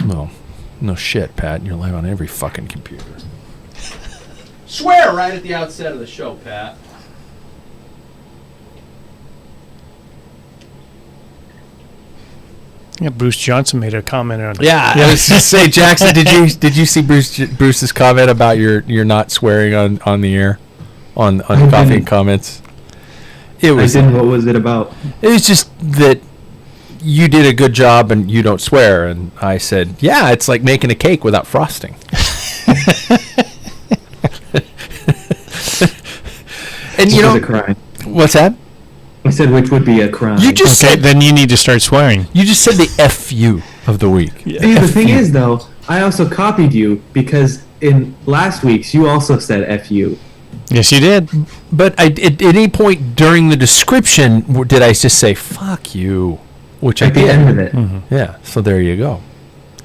Well, no shit, Pat. You're live on every fucking computer. Swear right at the outset of the show, Pat. Yeah, Bruce Johnson made a comment on it. Yeah, I was just say, Jackson, did you see Bruce's comment about your not swearing on the air on Coffee and Comments? I didn't. What was it about? It was just that you did a good job and you don't swear, and I said, yeah, it's like making a cake without frosting. And which is a crime. What's that? I said which would be a crime. You just said, then you need to start swearing. You just said the FU of the week. Yeah. See, the thing is, though, I also copied you because in last week's you also said FU. Yes, you did. But at any point during the description did I just say "fuck you," which I did. At the end of it. Mm-hmm. Yeah. So there you go.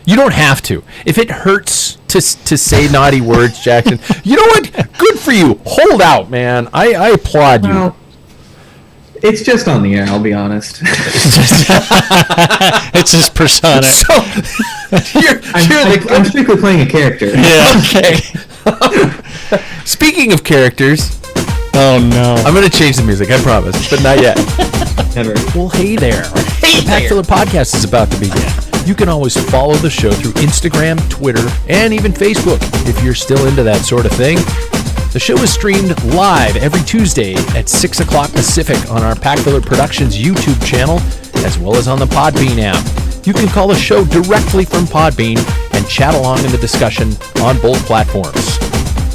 You don't have to. If it hurts to say naughty words, Jackson, you know what? Good for you. Hold out, man. I applaud you. Well, it's just on the air, I'll be honest. It's his persona. So, I'm strictly playing a character. Yeah. Okay. Speaking of characters, oh no, I'm going to change the music, I promise, but not yet. Never. Well, hey there. Hey, Packfiller Podcast is about to begin. You can always follow the show through Instagram, Twitter, and even Facebook if you're still into that sort of thing. The show is streamed live every Tuesday at 6 o'clock Pacific on our Packfiller Productions YouTube channel, as well as on the Podbean app. You can call the show directly from Podbean and chat along in the discussion on both platforms.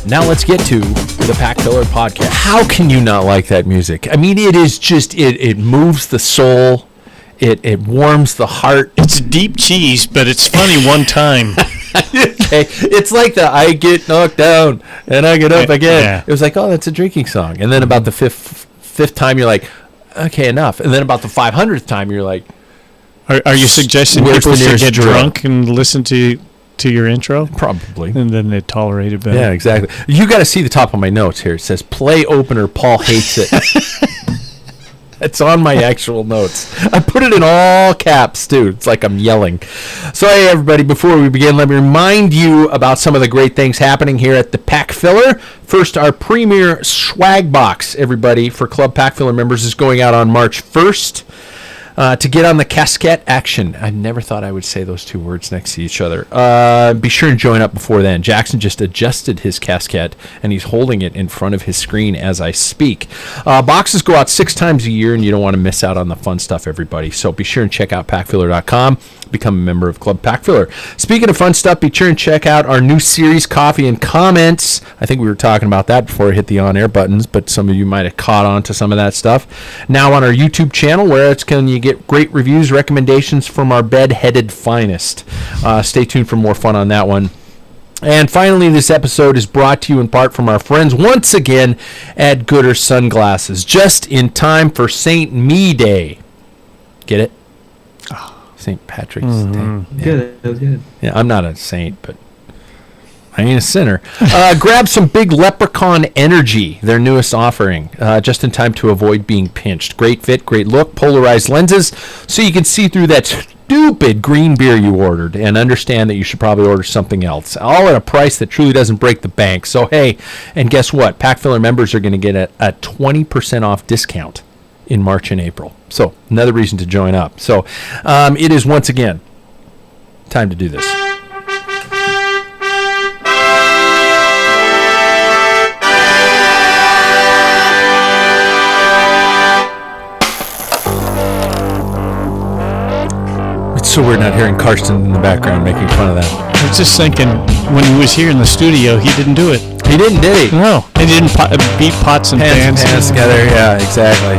Now let's get to the Packfiller Podcast. How can you not like that music? I mean, it is just, it moves the soul. It warms the heart. It's deep cheese, but it's funny one time. Okay, it's like the I get knocked down and I get up again. Yeah. It was like, oh, that's a drinking song. And then about the fifth time, you're like, okay, enough. And then about the 500th time, you're like, are you suggesting people should get drunk and listen to your intro? Probably. And then they tolerate it better. Yeah, exactly. You got to see the top of my notes here. It says play opener. Paul hates it. It's on my actual notes. I put it in all caps, too. It's like I'm yelling. So, hey, everybody, before we begin, let me remind you about some of the great things happening here at the Packfiller. First, our premier swag box, everybody, for Club Packfiller members is going out on March 1st. To get on the casquette action. I never thought I would say those two words next to each other. Be sure and join up before then. Jackson just adjusted his casquette, and he's holding it in front of his screen as I speak. Boxes go out 6 times a year, and you don't want to miss out on the fun stuff, everybody. So be sure and check out packfiller.com. Become a member of Club Packfiller. Speaking of fun stuff, be sure and check out our new series, Coffee and Comments. I think we were talking about that before I hit the on-air buttons, but some of you might have caught on to some of that stuff. Now on our YouTube channel, where you get great reviews, recommendations from our bed-headed finest. Stay tuned for more fun on that one. And finally, this episode is brought to you in part from our friends once again at Gooder Sunglasses, just in time for St. Me Day. Get it? St. Patrick's Day. Yeah. Good. That was good. Yeah, I'm not a saint, but I ain't a sinner. Grab some Big Leprechaun Energy, their newest offering, just in time to avoid being pinched. Great fit, great look, polarized lenses, so you can see through that stupid green beer you ordered and understand that you should probably order something else, all at a price that truly doesn't break the bank. So, hey, and guess what? Packfiller members are going to get a 20% off discount in March and April. So, another reason to join up. So, it is once again time to do this. So we're not hearing Karsten in the background making fun of that. I was just thinking, when he was here in the studio, he didn't do it. He didn't, did he? No, he didn't beat pots and pans together. Yeah, exactly.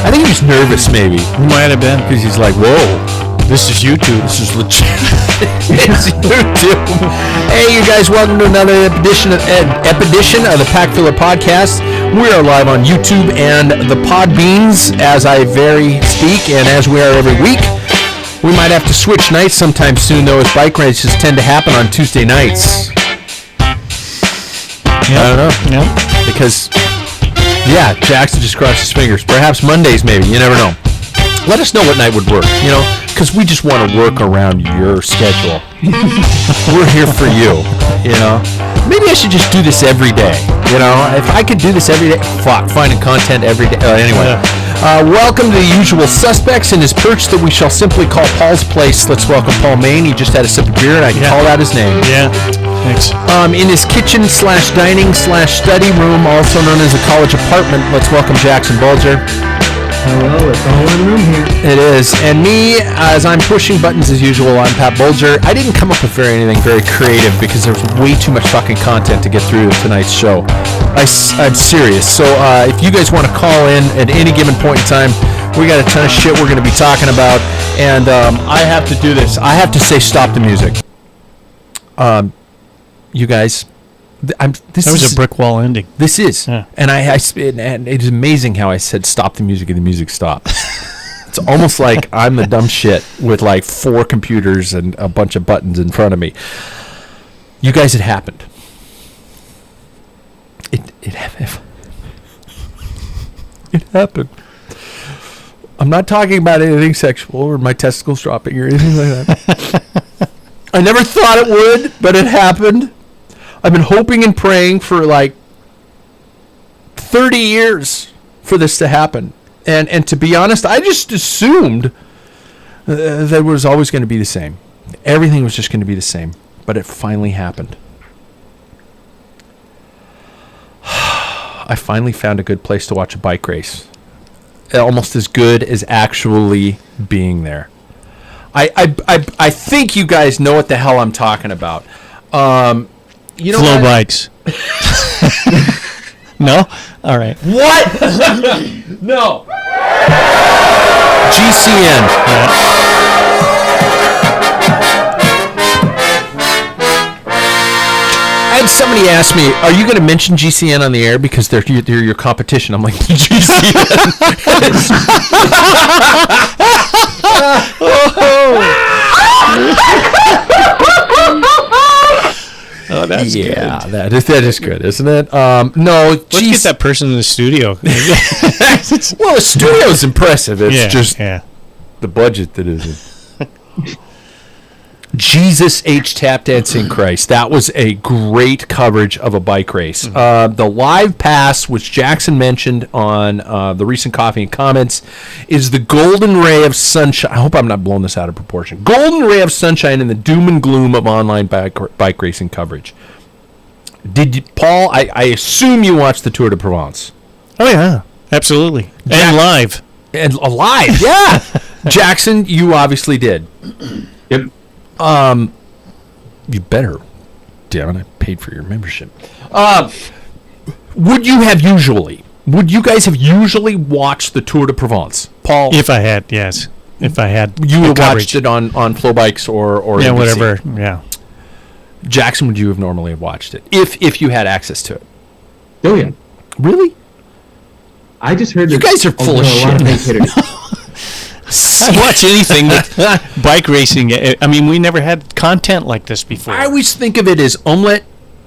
I think he was nervous, maybe. He might have been, because he's like, "Whoa, this is YouTube. This is legit." It's YouTube. Hey, you guys, welcome to another edition of the Packfiller Podcast. We are live on YouTube and the Podbeans as I speak, and as we are every week. We might have to switch nights sometime soon, though, as bike races tend to happen on Tuesday nights. Yep. I don't know. Yep. Because, Jackson just crossed his fingers. Perhaps Mondays, maybe. You never know. Let us know what night would work, because we just want to work around your schedule. We're here for you, Maybe I should just do this every day, If I could do this every day, finding content every day. Anyway, welcome to the usual suspects in his perch that we shall simply call Paul's Place. Let's welcome Paul Main. He just had a sip of beer, and I called out his name. Yeah, thanks. In his kitchen/dining/study room, also known as a college apartment, let's welcome Jackson Bulger. Hello, it's all in the room here. It is. And me, as I'm pushing buttons as usual, I'm Pat Bulger. I didn't come up with anything very creative because there's way too much fucking content to get through tonight's show. I'm serious. So if you guys want to call in at any given point in time, we got a ton of shit we're going to be talking about. And I have to do this. I have to say stop the music. You guys... That was a brick wall ending. This is, and and it is amazing how I said stop the music and the music stopped. It's almost like I'm the dumb shit with like 4 computers and a bunch of buttons in front of me. You guys, it happened. It happened. I'm not talking about anything sexual or my testicles dropping or anything like that. I never thought it would, but it happened. I've been hoping and praying for like 30 years for this to happen. And to be honest, I just assumed that it was always going to be the same. Everything was just going to be the same. But it finally happened. I finally found a good place to watch a bike race. Almost as good as actually being there. I think you guys know what the hell I'm talking about. Flow bikes. No? All right. What? No. GCN. I had somebody ask me, "Are you going to mention GCN on the air because they're your competition?" I'm like, GCN. Oh, that's good. That is good, isn't it? No, let's get that person in the studio. Well, the studio is impressive. It's just the budget that isn't. Jesus H. Tap Dancing Christ. That was a great coverage of a bike race. The live pass, which Jackson mentioned on the recent Coffee and Comments, is the golden ray of sunshine. I hope I'm not blowing this out of proportion. Golden ray of sunshine in the doom and gloom of online bike racing coverage. Paul, I assume you watched the Tour de Provence. Oh, yeah. Absolutely. And live. And live, yeah. Jackson, you obviously did. Yep. You better. Damn it, I paid for your membership. Would you guys have usually watched the Tour de Provence? Paul? If I had, yes. If I had. You would have watched it on Flow Bikes or yeah, NBC. whatever, yeah. Jackson, would you have normally watched it? If you had access to it? Oh, yeah. Really? I just heard you guys are full of shit. I watch anything with bike racing. I mean, we never had content like this before. I always think of it as omelette,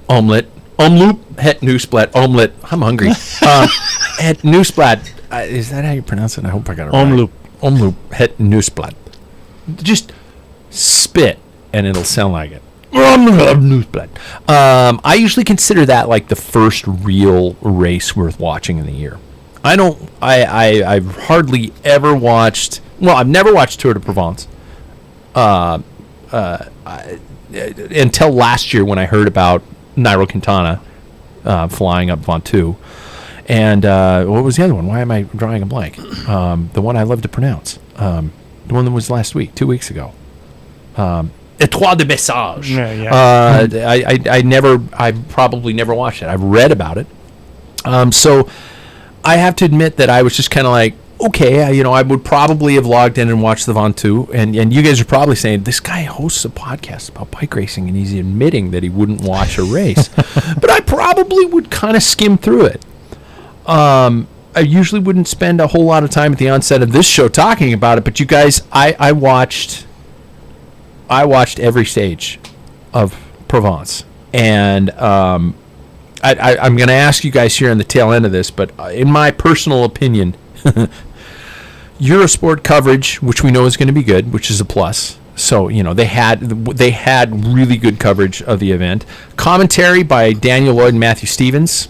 omloop, het nieuwsblad, omelette. I'm hungry. Het nieuwsblad. Is that how you pronounce it? I hope I got it omloop. Right. Omloop, het nieuwsblad. Just spit, and it'll sound like it. Nieuwsblad. I usually consider that like the first real race worth watching in the year. I've hardly ever watched. Well, I've never watched Tour de Provence until last year when I heard about Nairo Quintana flying up Ventoux. And what was the other one? Why am I drawing a blank? The one I love to pronounce. The one that was last week, 2 weeks ago. Étoile de Bessage. Yeah. I probably never watched it. I've read about it. So I have to admit that I was just kind of like, okay, I would probably have logged in and watched the Ventoux, and you guys are probably saying, this guy hosts a podcast about bike racing, and he's admitting that he wouldn't watch a race. But I probably would kind of skim through it. I usually wouldn't spend a whole lot of time at the onset of this show talking about it, but you guys, I watched every stage of Provence, and I'm going to ask you guys here on the tail end of this, but in my personal opinion, Eurosport coverage, which we know is going to be good, which is a plus. So, they had really good coverage of the event. Commentary by Daniel Lloyd and Matthew Stevens.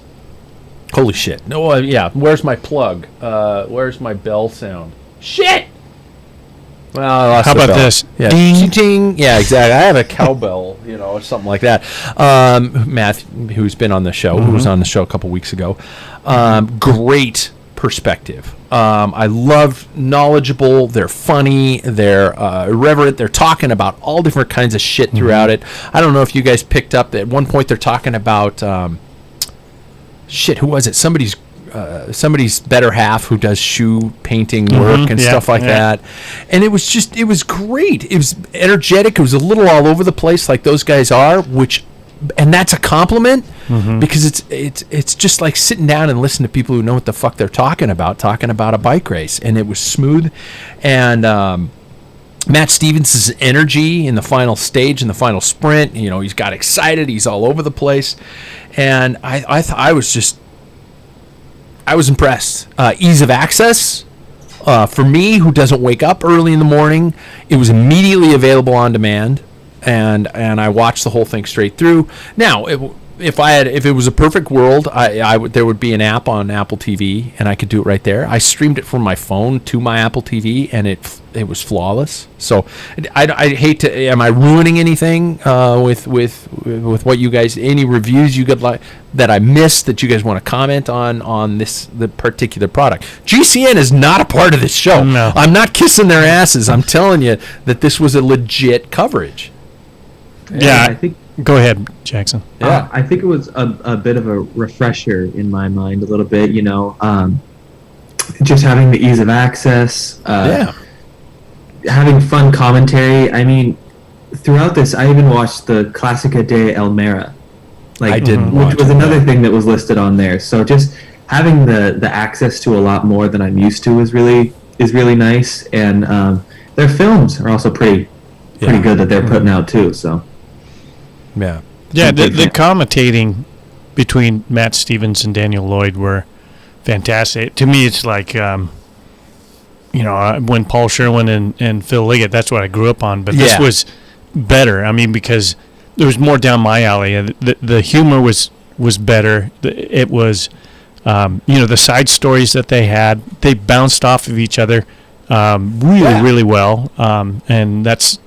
Holy shit. No, yeah. Where's my plug? Where's my bell sound? Shit! Well, I lost How the about bell. this? Yeah. Ding. Ding. Yeah, exactly. I have a cowbell, or something like that. Matthew, who's been on the show, who was on the show a couple weeks ago. Great perspective. I love knowledgeable. They're funny. They're irreverent. They're talking about all different kinds of shit throughout it. I don't know if you guys picked up. At one point, they're talking about who was it? Somebody's better half who does shoe painting work and stuff like that. And it was great. It was energetic. It was a little all over the place like those guys are, and that's a compliment because it's just like sitting down and listening to people who know what the fuck they're talking about a bike race. And it was smooth. And Matt Stevens' energy in the final stage, in the final sprint, he's got excited. He's all over the place. And I was impressed. Ease of access. For me, who doesn't wake up early in the morning, it was immediately available on demand. And I watched the whole thing straight through. Now, if it was a perfect world, there would be an app on Apple TV, and I could do it right there. I streamed it from my phone to my Apple TV, and it was flawless. So I hate to. Am I ruining anything with what you guys? Any reviews you got that I missed that you guys want to comment on the particular product? GCN is not a part of this show. No. I'm not kissing their asses. I'm telling you that this was a legit coverage. Yeah, I think. Go ahead, Jackson. Yeah. I think it was a bit of a refresher in my mind, a little bit. Just having the ease of access. Having fun commentary. I mean, throughout this, I even watched the Classica de Elmera. I didn't which watch was it, another no. thing that was listed on there. So just having the access to a lot more than I'm used to is really nice. And their films are also pretty good that they're putting out too. So. Yeah. Yeah, the commentating between Matt Stevens and Daniel Lloyd were fantastic. To me, it's like, when Paul Sherwin and Phil Liggett, that's what I grew up on. But this was better. I mean, because there was more down my alley. The humor was better. It was, the side stories that they had, they bounced off of each other really well. And that's,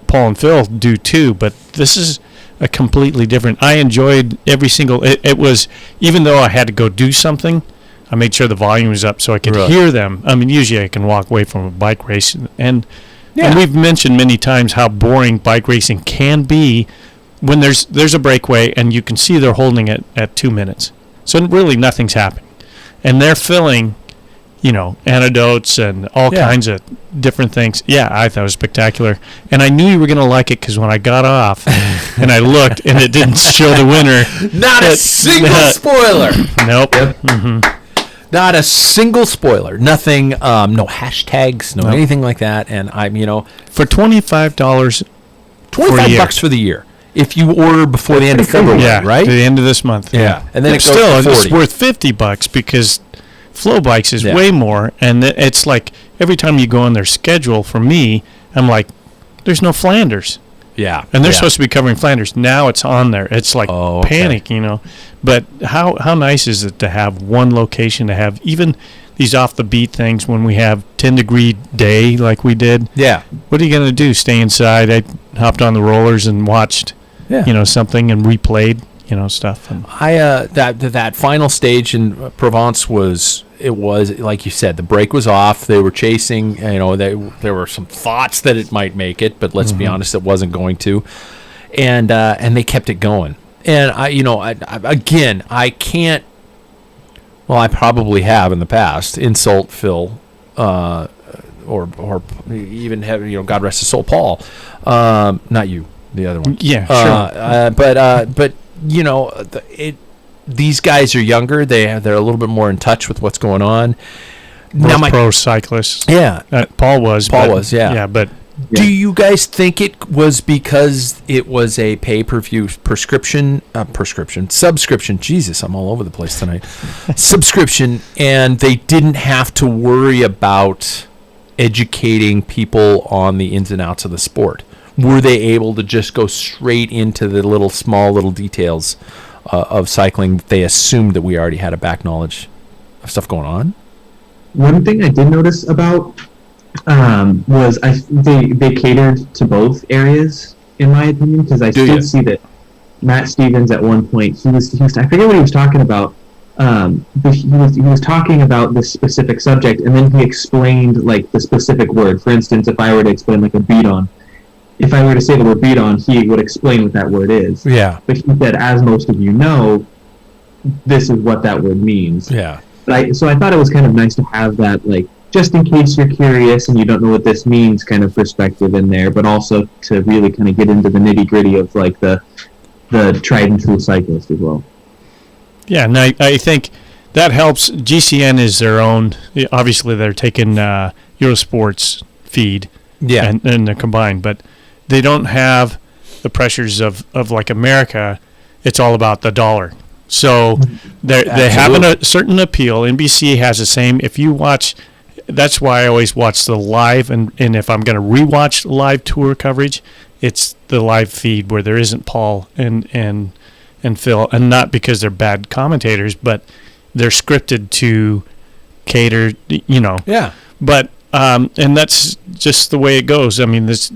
Paul and Phil do too, but this is a completely different. I enjoyed every single. It was, even though I had to go do something, I made sure the volume was up so I could hear them. I mean, usually I can walk away from a bike race, and we've mentioned many times how boring bike racing can be when there's a breakaway and you can see they're holding it at 2 minutes. So really nothing's happening, and they're filling. Anecdotes and all kinds of different things. Yeah, I thought it was spectacular. And I knew you were going to like it because when I got off and I looked and it didn't show the winner. Not a single spoiler. Nope. Yep. Not a single spoiler. Nothing, no hashtags, no anything like that. And for $25 $25 for the year. If you order before the end of February, right? To the end of this month. Yeah. And then it goes still, to 40. it's worth $50 because Flow Bikes is way more, and it's like every time you go on their schedule, for me, I'm like, there's no Flanders. Yeah. And they're supposed to be covering Flanders. Now it's on there. It's like panic, But how nice is it to have one location, to have even these off-the-beat things when we have 10-degree day like we did? Yeah. What are you going to do, stay inside? I hopped on the rollers and watched, something and replayed. Stuff. And that final stage in Provence was like you said, the brake was off. They were chasing. There were some thoughts that it might make it, but let's be honest, it wasn't going to. And they kept it going. And I can't. Well, I probably have in the past insult Phil, or even have God rest his soul, Paul. Not you, the other one. Yeah, sure. But. These guys are younger. They're a little bit more in touch with what's going on. Now pro cyclists. Yeah, Paul was. Yeah. Yeah, but Do you guys think it was because it was a pay-per-view subscription? Jesus, I'm all over the place tonight. Subscription, and they didn't have to worry about educating people on the ins and outs of the sport. Were they able to just go straight into the small little details of cycling that they assumed that we already had a back knowledge of stuff going on? One thing I did notice about was they catered to both areas, in my opinion, because I did see that Matt Stevens at one point, he was I forget what he was talking about. But he was talking about this specific subject, and then he explained like the specific word. For instance, if I were to explain like a beat on, if I were to say the word beat on, he would explain what that word is. Yeah. But he said, as most of you know, this is what that word means. Yeah. So I thought it was kind of nice to have that, like, just in case you're curious and you don't know what this means kind of perspective in there, but also to really kind of get into the nitty-gritty of like the tried and true cyclist as well. Yeah, and I think that helps. GCN is their own. Obviously, they're taking Eurosport's feed, and they're combined, but they don't have the pressures of like America. It's all about the dollar. So they have a certain appeal. NBC has the same. If you watch, that's why I always watch the live, and if I'm going to rewatch live tour coverage, it's the live feed where there isn't Paul and Phil, and not because they're bad commentators, but they're scripted to cater, Yeah. But and that's just the way it goes. I mean, this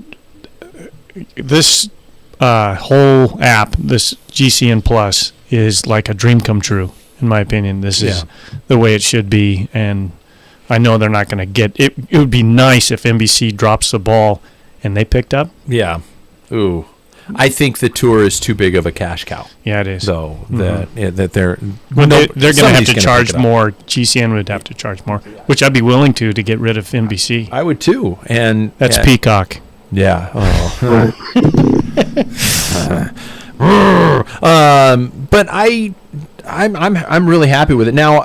whole app, this GCN Plus, is like a dream come true, in my opinion. This is the way it should be, and I know they're not going to get it. It would be nice if NBC drops the ball and they picked up. Yeah. Ooh. I think the tour is too big of a cash cow. Yeah, it is. So that they're going to have to charge more. GCN would have to charge more, which I'd be willing to get rid of NBC. I would too, and that's Peacock. Yeah. Oh. But I'm really happy with it now.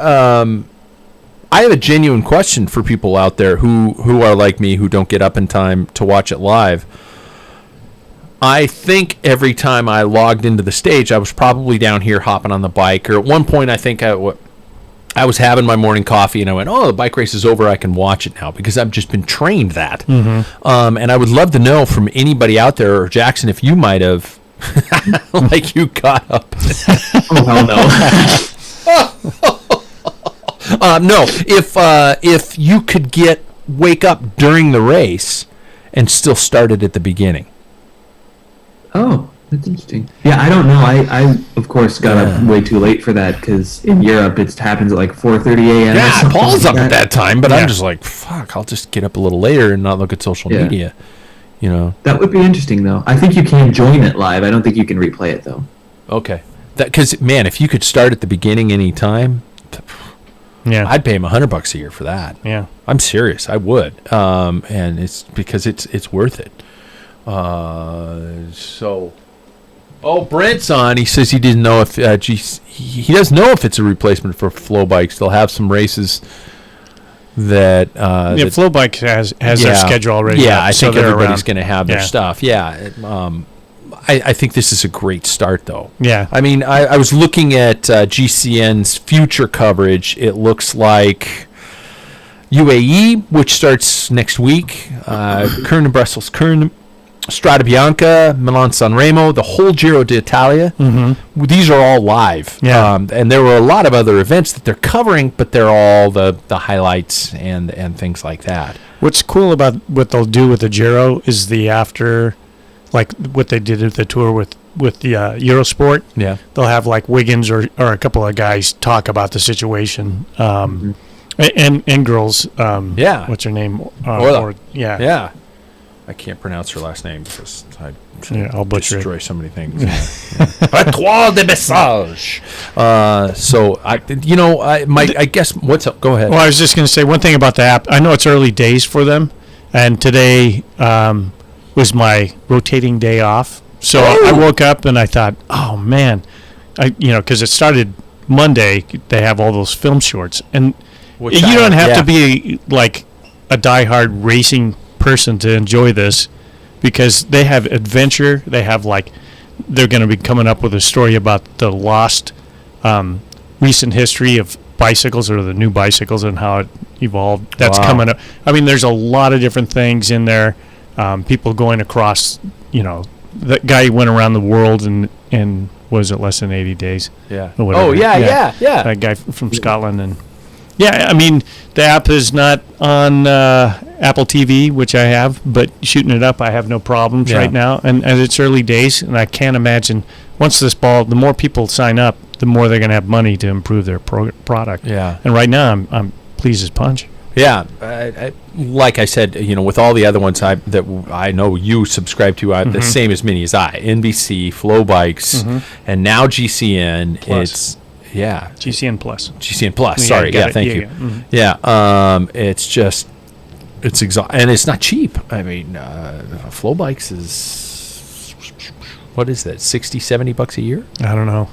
I have a genuine question for people out there who are like me, who don't get up in time to watch it live. I think every time I logged into the stage, I was probably down here hopping on the bike, or at one point I think I was having my morning coffee and I went, oh, the bike race is over, I can watch it now, because I've just been trained that. Mm-hmm. And I would love to know from anybody out there, or Jackson, if you might have, like, you got up. Oh, hell no. No, if you could wake up during the race and still start it at the beginning. Oh, that's interesting. Yeah, I don't know. I of course got up way too late for that, because in Europe it happens at like 4:30 a.m. Yeah, Paul's up at that time, but I'm just like, fuck, I'll just get up a little later and not look at social media. That would be interesting, though. I think you can join it live. I don't think you can replay it, though. Okay, because man, if you could start at the beginning any time, I'd pay him $100 a year for that. Yeah, I'm serious. I would, and it's because it's worth it. Brent's on. He says he didn't know if he doesn't know if it's a replacement for Flow Bikes. They'll have some races that Flow Bikes has their schedule already. Yeah, I think everybody's going to have their stuff. Yeah, I think this is a great start, though. Yeah, I mean, I was looking at GCN's future coverage. It looks like UAE, which starts next week. Kern and Brussels, Kern. Strada Bianca, Milan San Remo, the whole Giro d'Italia. Mm-hmm. These are all live. Yeah. And there were a lot of other events that they're covering, but they're all the highlights and things like that. What's cool about what they'll do with the Giro is the after, like what they did at the tour with the Eurosport. Yeah. They'll have like Wiggins or a couple of guys talk about the situation. And girls. What's her name? Yeah. I can't pronounce her last name because I'll butcher destroy so many things. Etoile de Message. So I guess what's up? Go ahead. Well, I was just going to say one thing about the app. I know it's early days for them, and today was my rotating day off. So I woke up and I thought, oh man, because it started Monday. They have all those film shorts, and you don't have to be like a diehard racing person to enjoy this because they have adventure. They have they're going to be coming up with a story about the lost recent history of bicycles or the new bicycles and how it evolved. That's coming up. I mean, there's a lot of different things in there. People going across, that guy went around the world and was it less than 80 days? Yeah. Or whatever. Oh, yeah. That guy from Scotland. And yeah, I mean, the app is not on Apple TV, which I have, but shooting it up, I have no problems right now. And it's early days, and I can't imagine once the more people sign up, the more they're going to have money to improve their product. Yeah. And right now, I'm pleased as punch. Yeah, like I said, with all the other ones that I know you subscribe to, the same as many as I. NBC, Flow Bikes, and now GCN. Plus. GCN Plus. GCN Plus. Sorry, thank you. It's exhausting, and it's not cheap. I mean, Flow Bikes is what is that? $60-$70 a year? I don't know.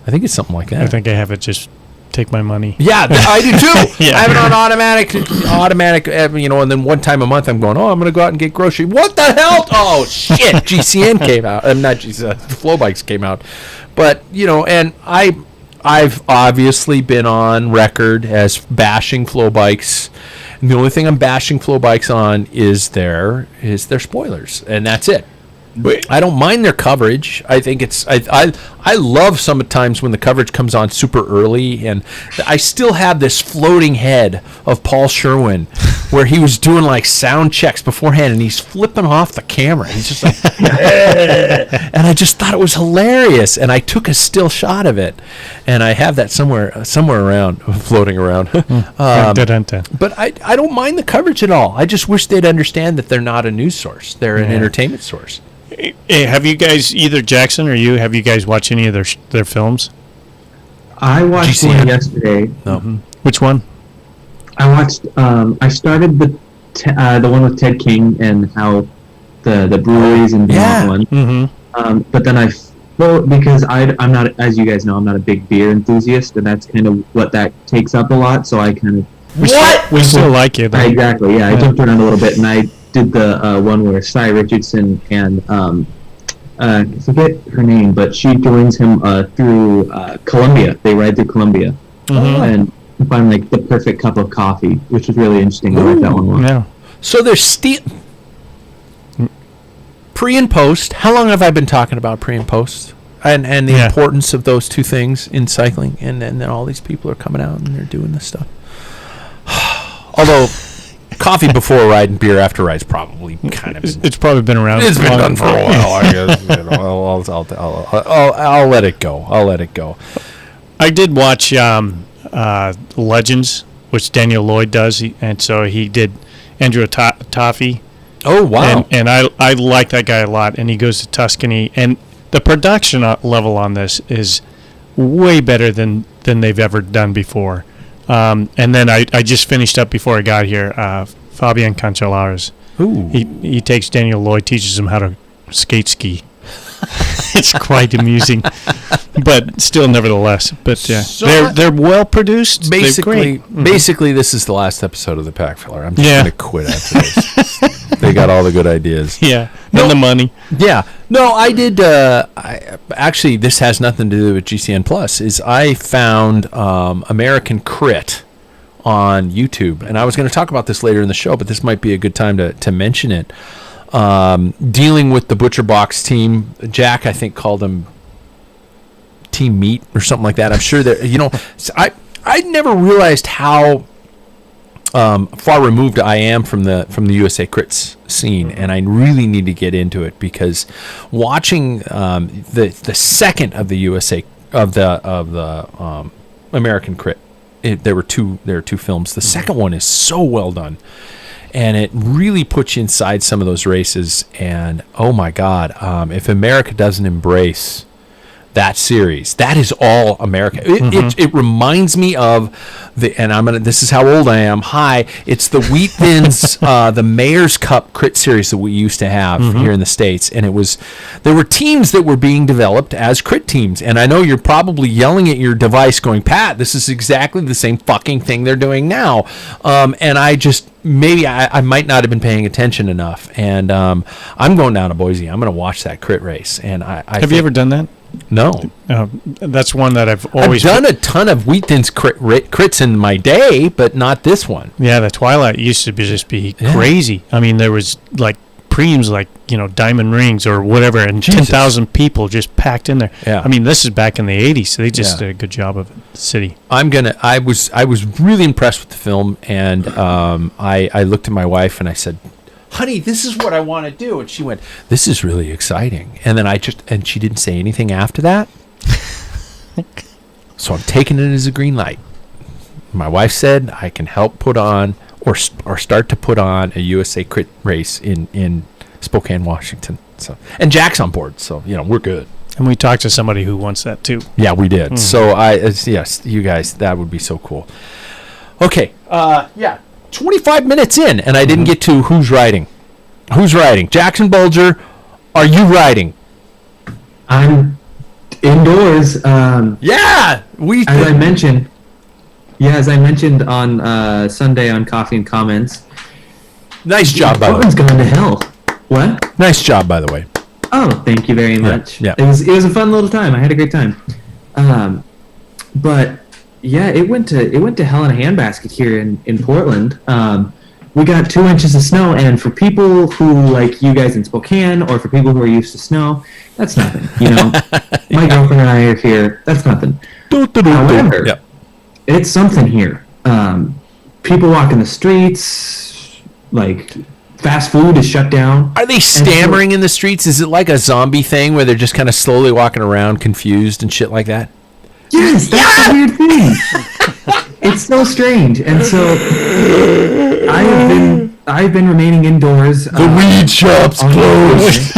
I think it's something like that. I think I have it just. Take my money. Yeah, I do too. I have it on automatic. And then one time a month I'm going, I'm going to go out and get grocery. What the hell? Oh shit! GCN came out. Not GCN. Flow Bikes came out. But and I've obviously been on record as bashing Flow Bikes. And the only thing I'm bashing Flow Bikes on is their spoilers, and that's it. I don't mind their coverage. I think it's I love sometimes when the coverage comes on super early, and I still have this floating head of Paul Sherwin where he was doing sound checks beforehand, and he's flipping off the camera. He's just like, and I just thought it was hilarious, and I took a still shot of it, and I have that somewhere around, floating around. But I don't mind the coverage at all. I just wish they'd understand that they're not a news source; they're an entertainment source. Hey, have you guys, either Jackson or you, have you guys watched any of their films? I watched one yesterday. No. Which one? I watched. I started the one with Ted King and how the breweries and one. Mm-hmm. But then because I'm not, as you guys know, I'm not a big beer enthusiast, and that's kind of what that takes up a lot. So I kind of we still like it. Exactly. Yeah, I jumped around a little bit, and I did the one where Cy Richardson and I forget her name, but she joins him through Colombia. They ride through Colombia and find the perfect cup of coffee, which is really interesting. I like that one a lot. Yeah. So there's pre and post. How long have I been talking about pre and post? And the importance of those two things in cycling, and then all these people are coming out and they're doing this stuff. Although coffee before a ride and beer after a ride is probably kind of... It's probably been around. It's been done for a while, I guess. I'll let it go. I did watch Legends, which Daniel Lloyd does, and so he did Andrew Toffee. Oh, wow. And I like that guy a lot, and he goes to Tuscany, and the production level on this is way better than they've ever done before. And then I just finished up before I got here, Fabian Cancelares. Ooh. He takes Daniel Lloyd, teaches him how to skate ski. It's quite amusing, but still, nevertheless. But yeah, so they're well produced. Basically, this is the last episode of the Packfiller. I'm just going to quit after this. They got all the good ideas. Yeah, and the money. Yeah. No, I did. Actually, this has nothing to do with GCN Plus. I found American Crit on YouTube, and I was going to talk about this later in the show, but this might be a good time to mention it. Dealing with the Butcher Box team, Jack, I think, called them Team Meat or something like that. I'm sure that I never realized how far removed I am from the USA Crits scene, and I really need to get into it because watching the second of the USA of the American Crit, there were two films. The second one is so well done. And it really puts you inside some of those races. And, oh, my God, if America doesn't embrace that series. That is all America. It reminds me of this is how old I am. Hi, it's the Wheat Thins, the Mayor's Cup crit series that we used to have here in the States. And there were teams that were being developed as crit teams. And I know you're probably yelling at your device going, Pat, this is exactly the same fucking thing they're doing now. And maybe I might not have been paying attention enough. And I'm going down to Boise. I'm going to watch that crit race. And have you ever done that? No. That's one that I've always done a ton of Wheat Thins crits in my day, but not this one. Yeah, the Twilight used to be crazy. I mean, there was like preems, like, diamond rings or whatever, and 10,000 people just packed in there. Yeah. I mean, this is back in the 80s, so they just did a good job of it. The city. I was really impressed with the film, and I looked at my wife and I said, honey, this is what I want to do. And she went, this is really exciting. And then and she didn't say anything after that. So I'm taking it as a green light. My wife said I can help put on or start to put on a USA crit race in Spokane, Washington. So, and Jack's on board. So, we're good. And we talked to somebody who wants that too. Yeah, we did. So yes, you guys, that would be so cool. Okay. 25 minutes in, and I didn't get to who's riding. Who's riding? Jackson Bulger, are you riding? I'm indoors. As I mentioned on Sunday on Coffee and Comments. Nice job, by the way. Portland's going to hell. What? Nice job, by the way. Oh, thank you very much. Yeah. It was a fun little time. I had a great time. But yeah, it went to hell in a handbasket here in Portland. We got 2 inches of snow, and for people who like you guys in Spokane, or for people who are used to snow, that's nothing. My girlfriend and I are here. That's nothing. However, it's something here. People walking the streets, like fast food is shut down. Are they stammering in the streets? Is it like a zombie thing where they're just kind of slowly walking around confused and shit like that? Yes, that's the weird thing. It's so strange, and so I've been remaining indoors. The weed shop's closed.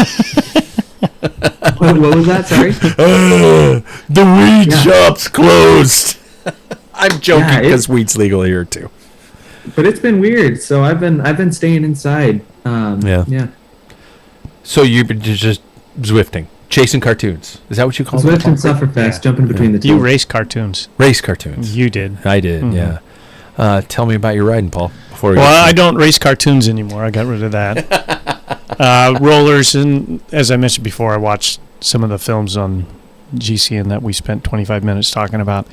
What was that? Sorry. The weed shop's closed. I'm joking because weed's legal here too. But it's been weird, so I've been staying inside. Yeah. So you're just Zwifting. Chasing cartoons. Is that what you call it? Zwift and Sufferfest, jumping between the two. You race cartoons. Race cartoons. You did. I did, yeah. Tell me about your riding, Paul. I don't race cartoons anymore. I got rid of that. Rollers, and as I mentioned before, I watched some of the films on GCN that we spent 25 minutes talking about.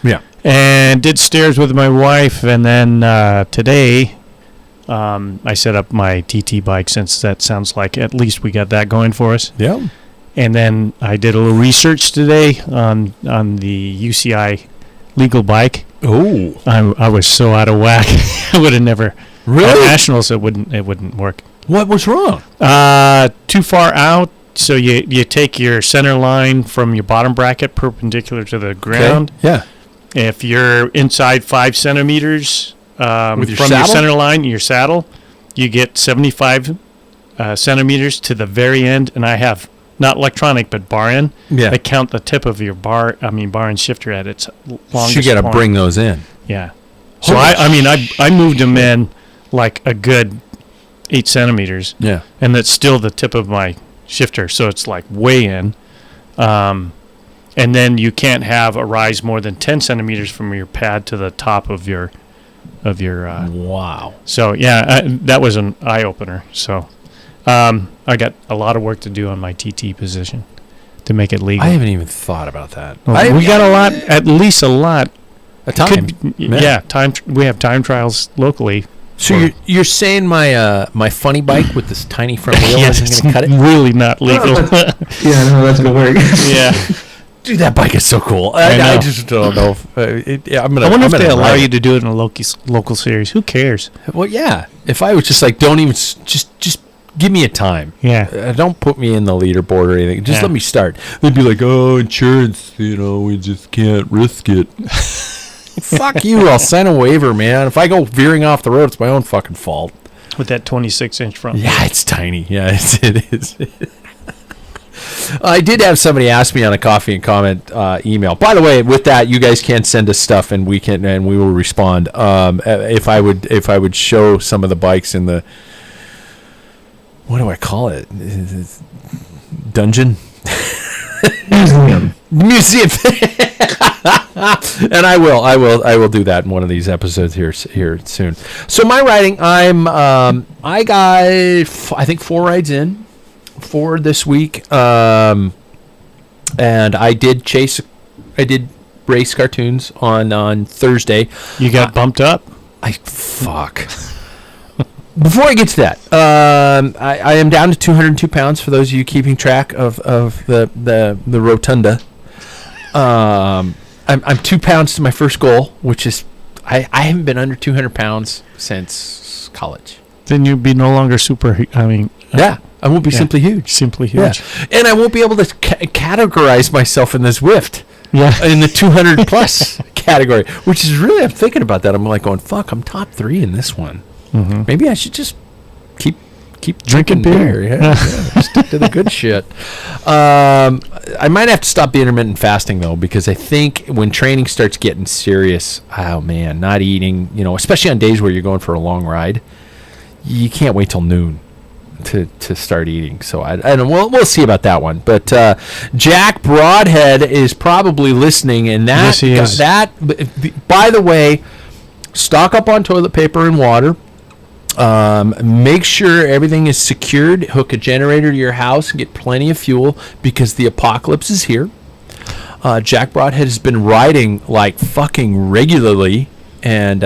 Yeah. And did stairs with my wife, and then today I set up my TT bike, since that sounds like at least we got that going for us. Yeah. And then I did a little research today on the UCI legal bike. Oh, I was so out of whack. I would have never. Really? At nationals, it wouldn't work. What was wrong? Too far out. So you take your center line from your bottom bracket perpendicular to the ground. Okay. Yeah. If you're inside 5 centimeters from your center line, your saddle, you get 75 centimeters to the very end. And I have not electronic, but bar end. Yeah. They count the tip of your bar and shifter at its longest. So you got to point. bring those in. Yeah. So I moved them in like a good 8 centimeters. Yeah. And that's still the tip of my shifter, so it's like way in. And then you can't have a rise more than 10 centimeters from your pad to the top of your wow. So yeah, that was an eye opener. So I got a lot of work to do on my TT position to make it legal. I haven't even thought about that. Well, we got at least a lot of time. Time. We have time trials locally. So you're saying my funny bike with this tiny front wheel isn't going to cut it? Really not legal. That's gonna work. Yeah. Dude, that bike is so cool. I just don't know. I wonder if they allow you to do it in a local series. Who cares? Well, yeah. If I was just like, don't even just give me a time. Yeah. Don't put me in the leaderboard or anything. Just let me start. They'd be like, oh, insurance. We just can't risk it. Fuck you. I'll sign a waiver, man. If I go veering off the road, it's my own fucking fault. With that 26-inch front. Yeah, it's tiny. Yeah, it is. I did have somebody ask me on a coffee and comment email. By the way, with that, you guys can send us stuff, and we will respond. If I would show some of the bikes in the, what do I call it? Dungeon. Museum. And I will do that in one of these episodes here soon. So my riding, I got I think 4 rides in for this week, and I did race cartoons on Thursday. You got bumped up? Fuck. Before I get to that, I am down to 202 pounds for those of you keeping track of the rotunda. I'm 2 pounds to my first goal, which is I haven't been under 200 pounds since college. Then you'd be no longer super. Yeah, I won't be simply huge. Simply huge. Yeah. And I won't be able to categorize myself in this Zwift. Yeah. In the 200 plus category, which is really, I'm thinking about that. I'm like going, fuck, I'm top 3 in this one. Mm-hmm. Maybe I should just keep drinking beer. Yeah, stick to the good shit. I might have to stop the intermittent fasting though, because I think when training starts getting serious, oh man, not eating, especially on days where you're going for a long ride, you can't wait till noon to start eating. So I don't. We'll see about that one. But Jack Broadhead is probably listening, and that yes, he is. That. By the way, stock up on toilet paper and water. Make sure everything is secured. Hook a generator to your house and get plenty of fuel because the apocalypse is here. Jack Broadhead has been riding like fucking regularly, and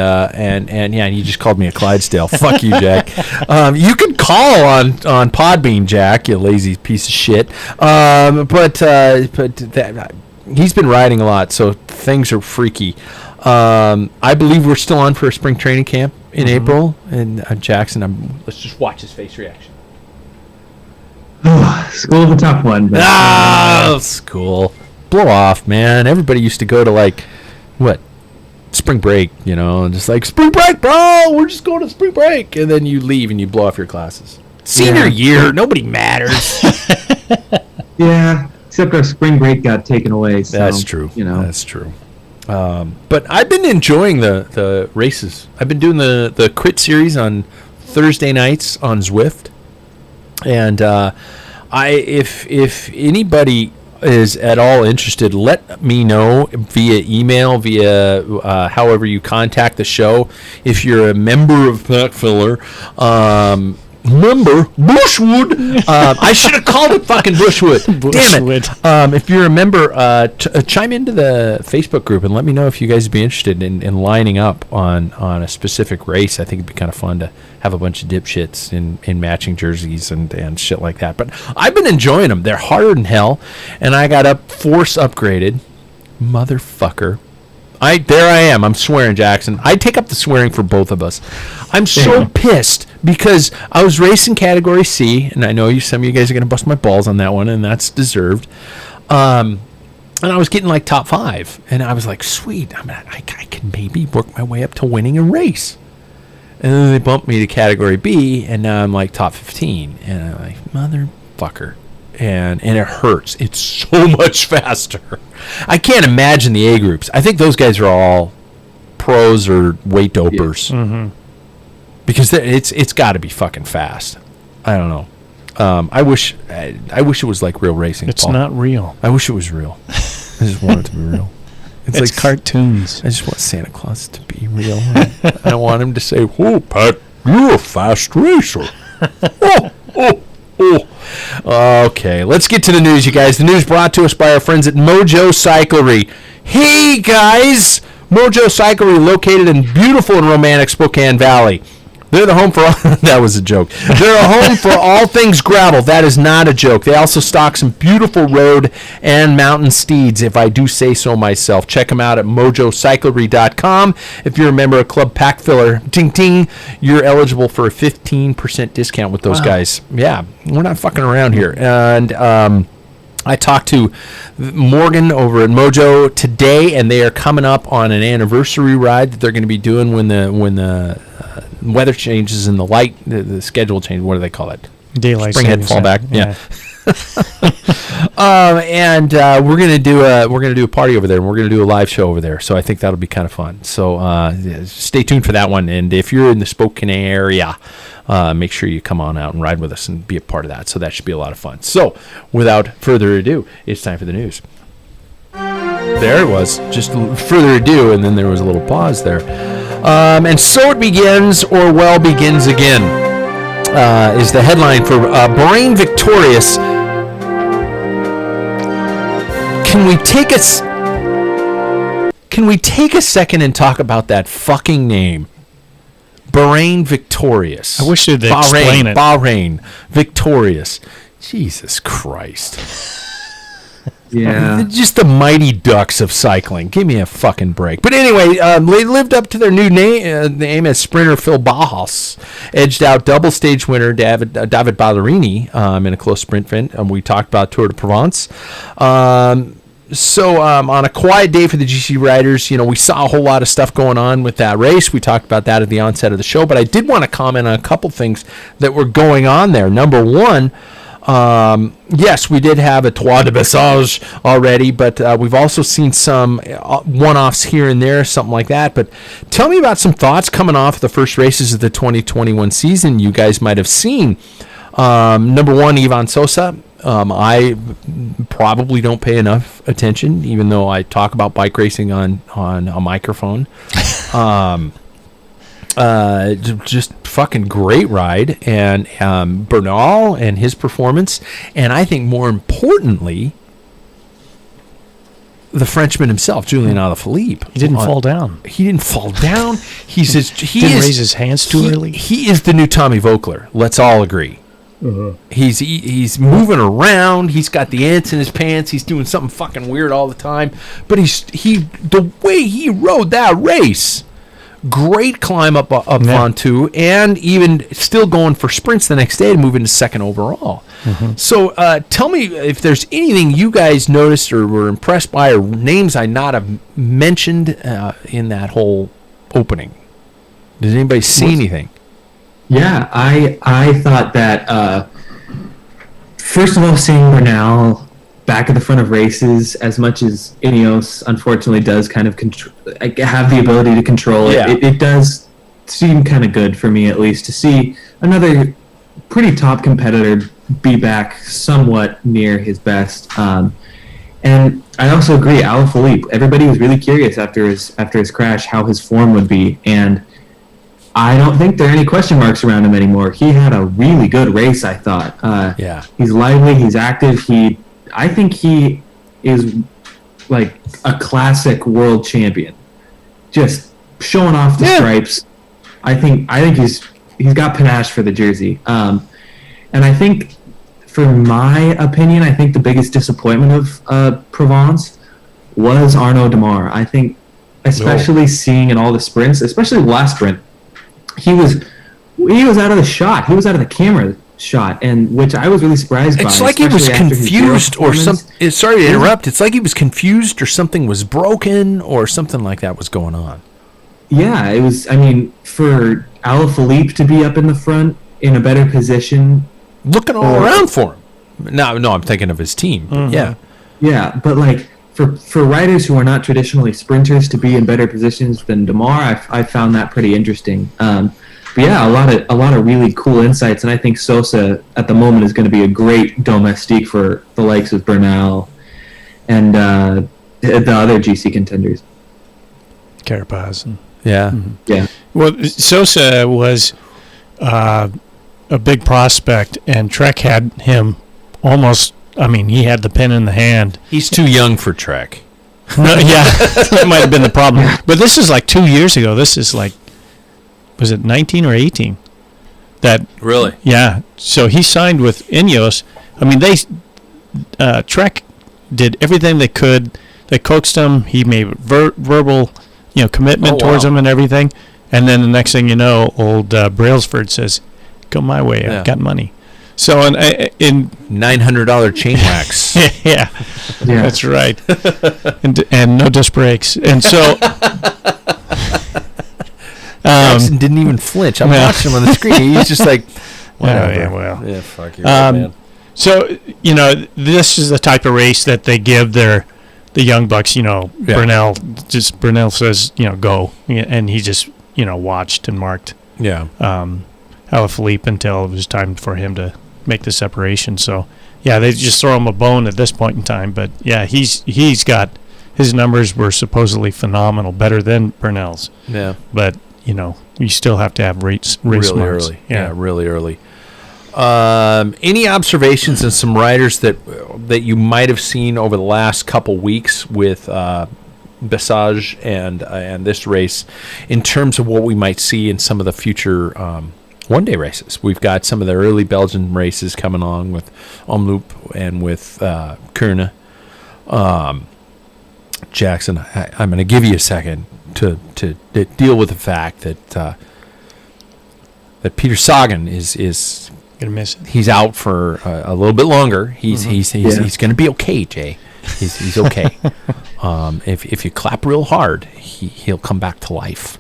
he just called me a Clydesdale. Fuck you, Jack. You can call on Podbean, Jack, you lazy piece of shit. But he's been riding a lot, so things are freaky. I believe we're still on for a spring training camp in April, and Jackson, let's just watch his face reaction. School's a tough one. But, school. Blow off, man. Everybody used to go to spring break, and just like, spring break, bro, we're just going to spring break. And then you leave and you blow off your classes. Senior year, nobody matters. Yeah, except our spring break got taken away. So, that's true. That's true. But I've been enjoying the races. I've been doing the crit series on Thursday nights on Zwift, and if anybody is at all interested, let me know via email, via however you contact the show. If you're a member of Packfiller, Bushwood. I should have called it fucking Bushwood. Damn it. If you're a member, chime into the Facebook group and let me know if you guys would be interested in lining up on a specific race. I think it'd be kind of fun to have a bunch of dipshits in matching jerseys and shit like that. But I've been enjoying them. They're harder than hell. And I got force upgraded. Motherfucker. There I am. I'm swearing, Jackson. I take up the swearing for both of us. I'm so pissed because I was racing Category C, and I know some of you guys are going to bust my balls on that one, and that's deserved. And I was getting like top 5, and I was like, sweet, I can maybe work my way up to winning a race. And then they bumped me to Category B, and now I'm like top 15, and I'm like, motherfucker. And it hurts. It's so much faster. I can't imagine the A groups. I think those guys are all pros or weight dopers. Yeah. Mm-hmm. Because it's got to be fucking fast. I don't know. I wish it was like real racing. It's not real. I wish it was real. I just want it to be real. It's like cartoons. I just want Santa Claus to be real. I want him to say, "Whoa, Pat, you're a fast racer." Oh. Okay, let's get to the news, you guys. The news brought to us by our friends at Mojo Cyclery. Hey, guys! Mojo Cyclery, located in beautiful and romantic Spokane Valley. They're the home for all... That was a joke. They're a home for all things gravel. That is not a joke. They also stock some beautiful road and mountain steeds, if I do say so myself. Check them out at mojocyclery.com. If you're a member of Club Packfiller, ding, ding, you're eligible for a 15% discount with those guys. Yeah, we're not fucking around here. And I talked to Morgan over at Mojo today, and they are coming up on an anniversary ride that they're going to be doing when the weather changes and the schedule changes. What do they call it? Daylight springhead savings. Fallback. Yeah. And we're gonna do a party over there, and we're gonna do a live show over there. So I think that'll be kind of fun. So stay tuned for that one. And if you're in the Spokane area, make sure you come on out and ride with us and be a part of that. So that should be a lot of fun. So without further ado, it's time for the news. There it was. Just further ado, and then there was a little pause there. And so it begins, or well begins again, is the headline for Bahrain victorious. Can we take a second and talk about that fucking name? Bahrain victorious. I wish they'd explain it. Bahrain victorious. Jesus Christ. Yeah. Just the mighty ducks of cycling. Give me a fucking break. But anyway, they lived up to their new name as sprinter Phil Bauhaus edged out double stage winner David Ballerini in a close sprint event. We talked about Tour de Provence. So on a quiet day for the GC riders, we saw a whole lot of stuff going on with that race. We talked about that at the onset of the show, but I did want to comment on a couple things that were going on there. Number one, yes, we did have a Tour de Bessage already, but we've also seen some one-offs here and there, something like that. But tell me about some thoughts coming off the first races of the 2021 season you guys might have seen. Number one, Ivan Sosa. I probably don't pay enough attention, even though I talk about bike racing on a microphone. Just fucking great ride, and Bernal and his performance, and I think more importantly, the Frenchman himself, Julien Alaphilippe. He didn't fall down. He didn't fall down. He didn't raise his hands too early. He is the new Tommy Voeckler. Let's all agree. Uh-huh. He's moving around. He's got the ants in his pants. He's doing something fucking weird all the time. But the way he rode that race, great climb up Ventoux, and even still going for sprints the next day to move into second overall. Mm-hmm. So tell me if there's anything you guys noticed or were impressed by, or names I not have mentioned in that whole opening. Did anybody see anything? Yeah, I thought that, first of all, seeing Bernal back at the front of races, as much as Ineos unfortunately does kind of have the ability to control it, it does seem kind of good for me, at least, to see another pretty top competitor be back somewhat near his best. And I also agree, Alaphilippe, everybody was really curious after his crash how his form would be, and I don't think there are any question marks around him anymore. He had a really good race, I thought. He's lively, he's active. I think he is like a classic world champion, just showing off the stripes. I think he's got panache for the jersey. And I think, for my opinion, I think the biggest disappointment of Provence was Arnaud Démare. I think, especially seeing in all the sprints, especially the last sprint, he was out of the shot. He was out of the camera shot, and which I was really surprised by. It's like he was confused or something. Sorry to interrupt. It's like he was confused or something was broken or something like that was going on. Yeah, it was. I mean, for Alaphilippe to be up in the front in a better position, looking all around for him. No, I'm thinking of his team. Mm-hmm. Yeah, but like for riders who are not traditionally sprinters to be in better positions than Démare, I found that pretty interesting. But yeah, a lot of really cool insights, and I think Sosa at the moment is going to be a great domestique for the likes of Bernal and the other GC contenders. Carapaz. Yeah. Mm-hmm. Yeah. Well, Sosa was a big prospect, and Trek had him almost. I mean, he had the pen in the hand. He's too young for Trek. No, yeah, that might have been the problem. But this is like 2 years ago. This is like, was it 19 or 18? That really? Yeah. So he signed with Ineos. I mean, Trek did everything they could. They coaxed him. He made verbal, commitment towards him and everything. And then the next thing you know, old Brailsford says, "Go my way. I've got money." So in $900 chain wax. yeah, that's right. and no disc brakes. And so Jackson didn't even flinch. I'm watching him on the screen. He's just like, whatever. Yeah, fuck you, man. So, this is the type of race that they give the young bucks, Burnell says, go. And he just, watched and marked Alaphilippe until it was time for him to make the separation. So, yeah, they just throw him a bone at this point in time. But, yeah, he's got – his numbers were supposedly phenomenal, better than Burnell's. Yeah. But, you still have to have race really smarts. Early. Yeah, really early. Any observations in some riders that you might have seen over the last couple weeks with Bessage and this race in terms of what we might see in some of the future one-day races? We've got some of the early Belgian races coming on with Omloop and with Kuurne. Jackson, I'm going to give you a second to deal with the fact that Peter Sagan is gonna miss it. He's out for a little bit longer. He's going to be okay, Jay. He's okay. If you clap real hard, he'll come back to life,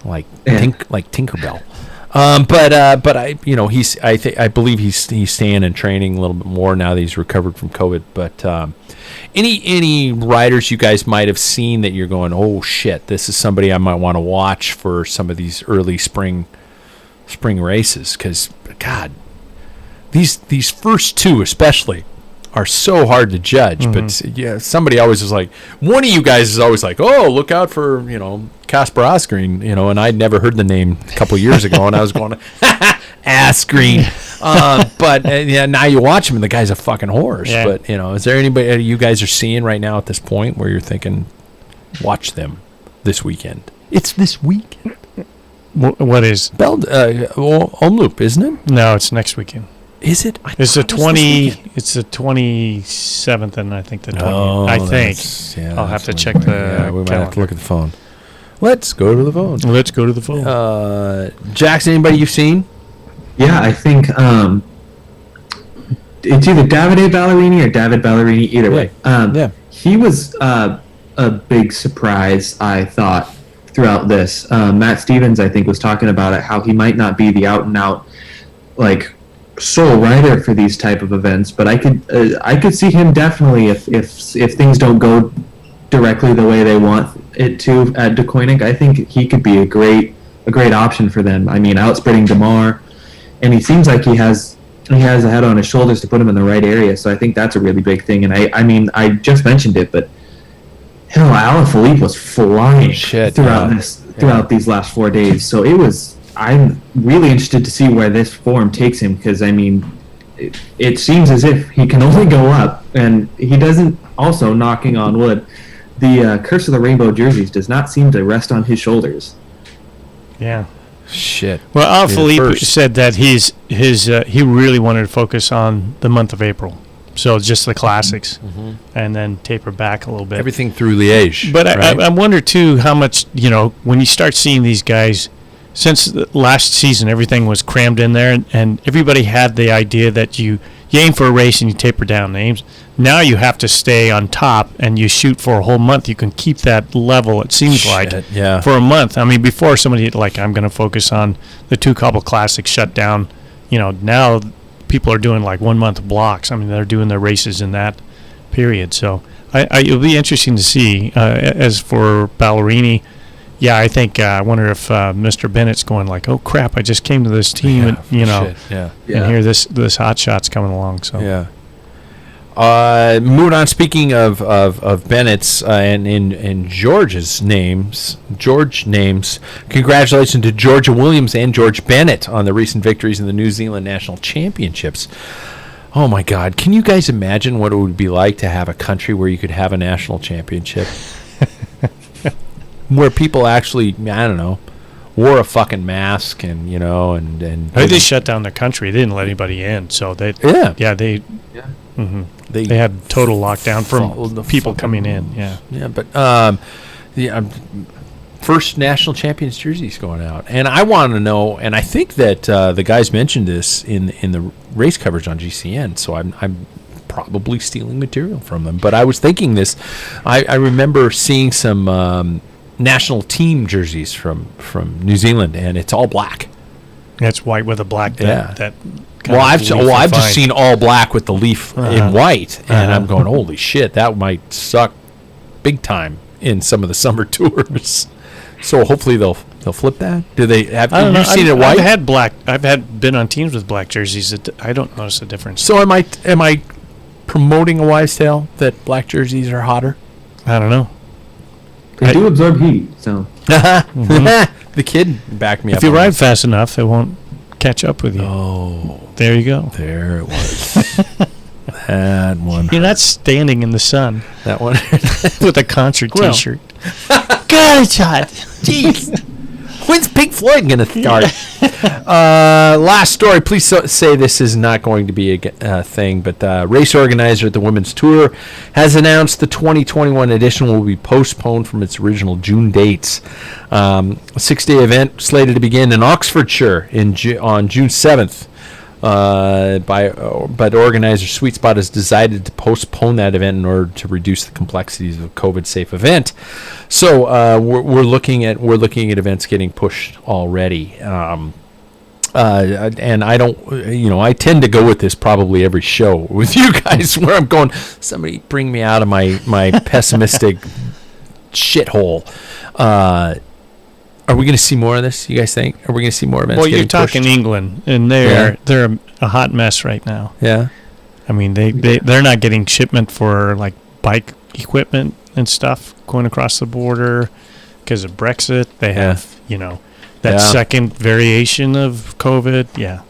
like Tinkerbell. But I believe he's staying and training a little bit more now that he's recovered from COVID. But any riders you guys might have seen that you're going, oh shit, this is somebody I might want to watch for some of these early spring races, because God, these first two especially are so hard to judge. But yeah, somebody always is like, one of you guys is always like, oh, look out for Casper Asgreen, and I'd never heard the name a couple years ago, and I was going Asgreen. But yeah, now you watch him and the guy's a fucking horse. Yeah. But is there anybody you guys are seeing right now at this point where you're thinking, watch them this weekend? It's this weekend. What is Omloop, isn't it? No, it's next weekend. Is it? It's the 20. It's the 27th, and I think the 20th. Oh, I think. I'll have to check the. Yeah, we might have to look at the phone. Let's go to the phone. Jackson, anybody you've seen? Yeah, I think it's either Davide Ballerini or David Ballerini. Either way, he was a big surprise, I thought, throughout this. Matt Stevens, I think, was talking about it, how he might not be the out and out sole rider for these type of events, but I could see him definitely if things don't go directly the way they want it to at De Koenig. I think he could be a great option for them. I mean, outsprinting DeMar, and he seems like he has a head on his shoulders to put him in the right area. So I think that's a really big thing. And I just mentioned it, but Alaphilippe was flying throughout these last 4 days. So I'm really interested to see where this form takes him, because I mean, it seems as if he can only go up, and he doesn't. Also, knocking on wood, the curse of the rainbow jerseys does not seem to rest on his shoulders. Yeah. Shit. Well, Alaphilippe said that he really wanted to focus on the month of April, so just the classics, and then taper back a little bit. Everything through Liège. But right? I wonder too how much when you start seeing these guys. Since last season, everything was crammed in there, and everybody had the idea that you aim for a race and you taper down names. Now you have to stay on top, and you shoot for a whole month. You can keep that level, it seems for a month. I mean, before somebody I'm going to focus on the two Cobble Classics shut down. Now people are doing 1 month blocks. I mean, they're doing their races in that period. So it'll be interesting to see. As for Ballerini, yeah, I think I wonder if Mr. Bennett's going oh crap, I just came to this team and and here this hot shot's coming along. So moving on. Speaking of Bennett's and George names, congratulations to Georgia Williams and George Bennett on the recent victories in the New Zealand National Championships. Oh my God, can you guys imagine what it would be like to have a country where you could have a national championship? Where people actually, I don't know, wore a fucking mask and they shut down the country. They didn't let anybody in, so they had total lockdown from people coming in. But first national champions jerseys going out, and I want to know, and I think that the guys mentioned this in the race coverage on GCN, so I'm probably stealing material from them. But I was thinking this, I remember seeing some national team jerseys from New Zealand, and it's all black. It's white with a black that Well, I've just seen all black with the leaf in white, and I'm going, holy shit, that might suck big time in some of the summer tours. So hopefully they'll flip that. Do they have? I don't know. You seen it white? I've been on teams with black jerseys. I don't notice a difference. So am I promoting a wise tale that black jerseys are hotter? I don't know. They do absorb heat, so. The kid backed me up. If you ride fast enough, it won't catch up with you. Oh, there you go. There it was. That one. You're not standing in the sun. That one with a concert T-shirt. God, shot. Jeez. When's Pink Floyd going to start? Last story. Please say this is not going to be a thing, but the race organizer at the Women's Tour has announced the 2021 edition will be postponed from its original June dates. A 6-day event slated to begin in Oxfordshire on June 7th. But organizer Sweet Spot has decided to postpone that event in order to reduce the complexities of a COVID-safe event. So we're looking at events getting pushed already. And I don't, I tend to go with this probably every show with you guys, where I'm going, somebody bring me out of my pessimistic shithole. Are we going to see more of this, you guys think? Are we going to see more events? Well, you're talking pushed? England, and they're a hot mess right now. Yeah. I mean, they're not getting shipment for like bike equipment and stuff going across the border because of Brexit. They have, that second variation of COVID. Yeah.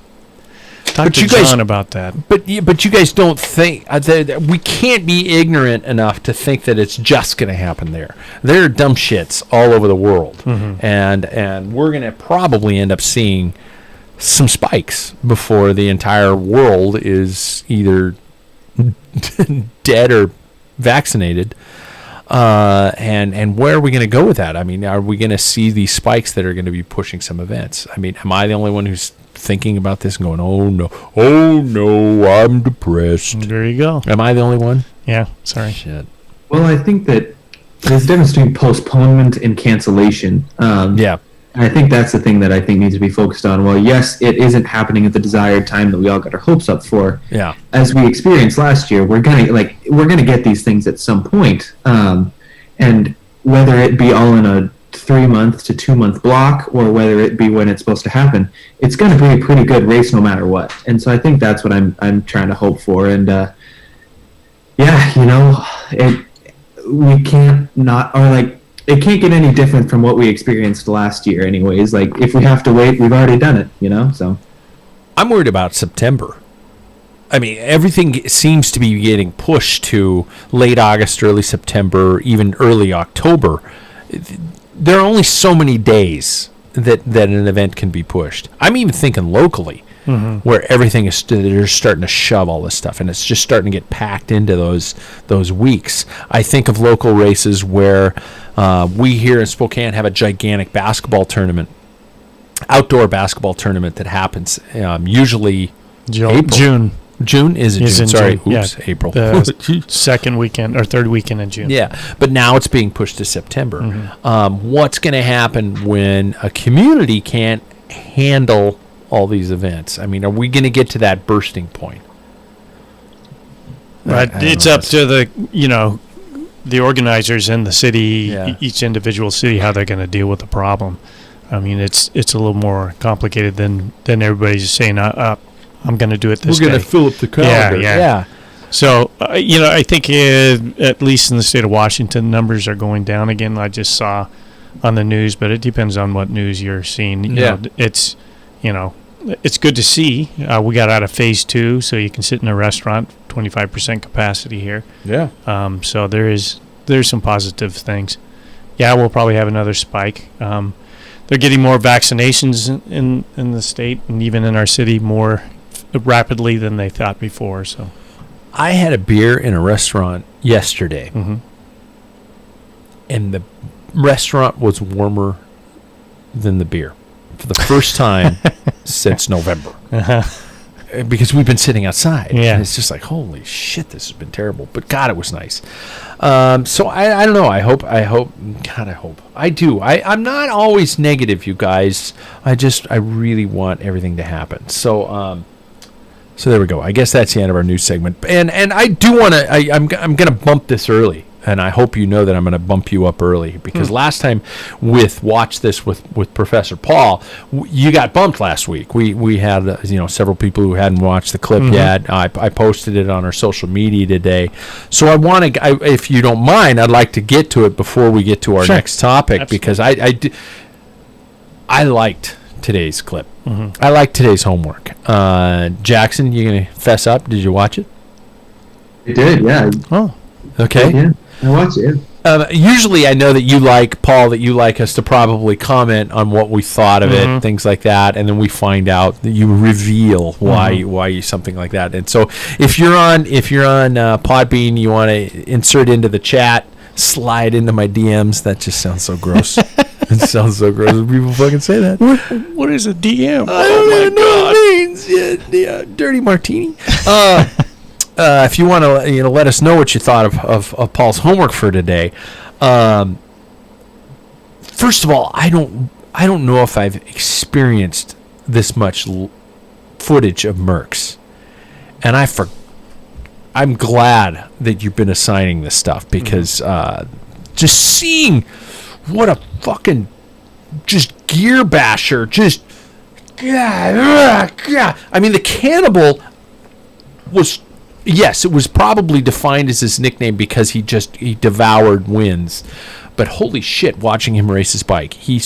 Talk to John about that. But you guys don't think we can't be ignorant enough to think that it's just going to happen there. There are dumb shits all over the world, and we're going to probably end up seeing some spikes before the entire world is either dead or vaccinated. And where are we going to go with that? I mean, are we going to see these spikes that are going to be pushing some events? I mean, am I the only one who's thinking about this and going, oh no, I'm depressed? There you go. Am I the only one? Yeah, sorry. Shit. Well, I think that there's a difference between postponement and cancellation. Yeah. And I think that's the thing that I think needs to be focused on. Well, yes, it isn't happening at the desired time that we all got our hopes up for. Yeah. As we experienced last year, we're gonna get these things at some point. And whether it be all in a 3-month to 2-month block, or whether it be when it's supposed to happen, it's going to be a pretty good race no matter what. And so I think that's what I'm trying to hope for. And we can't not, or like, it can't get any different from what we experienced last year anyways. Like, if we have to wait, we've already done it, so. I'm worried about September. I mean, everything seems to be getting pushed to late August, early September, even early October. There are only so many days that an event can be pushed. I'm even thinking locally, where everything is they're starting to shove all this stuff, and it's just starting to get packed into those weeks. I think of local races where we here in Spokane have a gigantic basketball tournament, outdoor basketball tournament that happens usually April. June is it June? Sorry, June. Oops, yeah. April. The second weekend or third weekend in June. Yeah, but now it's being pushed to September. What's going to happen when a community can't handle all these events? I mean, are we going to get to that bursting point? Right. It's up to the organizers in the city, each individual city, how they're going to deal with the problem. I mean, it's a little more complicated than everybody's saying. I'm going to do it this day. We're going to fill up the calendar. Yeah. So, I think at least in the state of Washington, numbers are going down again. I just saw on the news, but it depends on what news you're seeing. It's good to see. We got out of phase 2, so you can sit in a restaurant, 25% capacity here. Yeah. So there's some positive things. Yeah, we'll probably have another spike. They're getting more vaccinations in the state and even in our city more rapidly than they thought before. So I had a beer in a restaurant yesterday, and the restaurant was warmer than the beer for the first time since November. Because we've been sitting outside. Yeah. And it's just like, holy shit, this has been terrible. But God, it was nice. So I don't know. I hope. God, I hope. I do. I'm not always negative, you guys. I really want everything to happen. So So there we go. I guess that's the end of our news segment. And I do want to. I'm going to bump this early, and I hope you know that I'm going to bump you up early because last time with Watch This with Professor Paul, you got bumped last week. We had several people who hadn't watched the clip yet. I posted it on our social media today. So I want to, if you don't mind, I'd like to get to it before we get to our next topic. Absolutely. Because I liked today's clip. I like today's homework. Jackson, you gonna fess up? Did you watch it? I did, yeah. Oh, okay. Yeah, I watched it. Usually, I know that you like Paul, that you like us to probably comment on what we thought of it, things like that, and then we find out that you reveal why you something like that. And so, if you're on Podbean, you want to insert into the chat, slide into my DMs. That just sounds so gross. It sounds so gross when people fucking say that. What is a DM? I don't even know what it means. Yeah, dirty martini. If you want to, let us know what you thought of Paul's homework for today. First of all, I don't know if I've experienced this much footage of Mercs, and I'm glad that you've been assigning this stuff because just seeing what a fucking just gear basher, just I mean, the cannibal was, yes, it was probably defined as his nickname because he devoured wins, but holy shit, watching him race his bike, he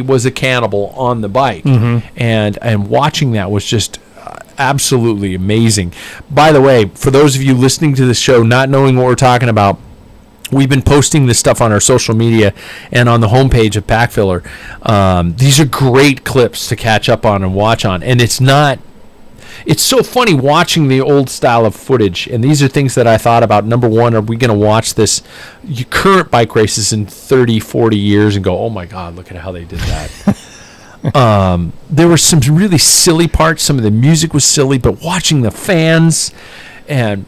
was a cannibal on the bike, and watching that was just absolutely amazing. By the way, for those of you listening to the show not knowing what we're talking about, we've been posting this stuff on our social media and on the homepage of Packfiller. These are great clips to catch up on and watch on. And it's so funny watching the old style of footage. And these are things that I thought about. Number one, are we going to watch this current bike races in 30, 40 years and go, oh my God, look at how they did that. There were some really silly parts. Some of the music was silly, but watching the fans and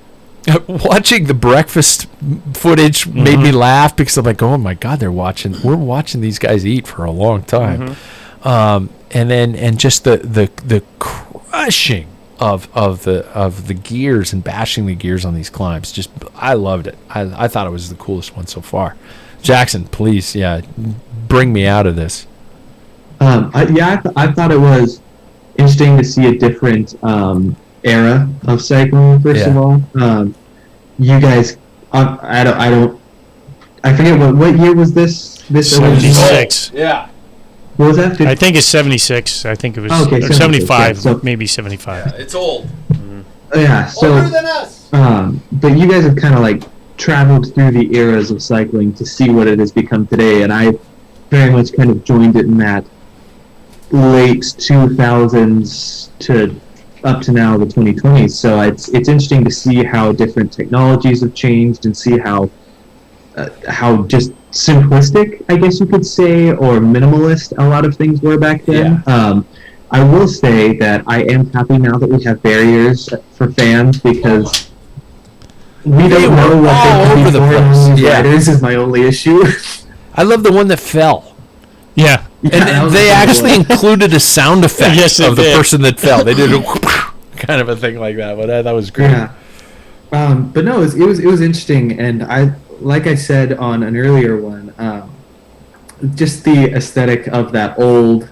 watching the breakfast footage made me laugh because I'm like, oh my God, we're watching these guys eat for a long time. And just the crushing of the gears and bashing the gears on these climbs. Just, I loved it. I thought it was the coolest one so far. Jackson, please, bring me out of this. I thought it was interesting to see a different era of cycling. First of all, you guys, I forget what year was this. 76. Yeah. What was that? I think it's 76. I think it was or 75, yeah, so, maybe 75. Yeah, it's old. Yeah, so older than us. but you guys have kind of like traveled through the eras of cycling to see what it has become today, and I very much kind of joined it in that late 2000s to up to now the 2020s. So it's interesting to see how different technologies have changed and see how just simplistic, I guess you could say, or minimalist a lot of things were back then. I will say that I am happy now that we have barriers for fans because we don't know what all over the place. Riders is my only issue. I love the one that fell. Yeah. And they actually included a sound effect of the person that fell. They did a kind of a thing like that, but that was great. Yeah. But no, it was interesting, and like I said on an earlier one, just the aesthetic of that old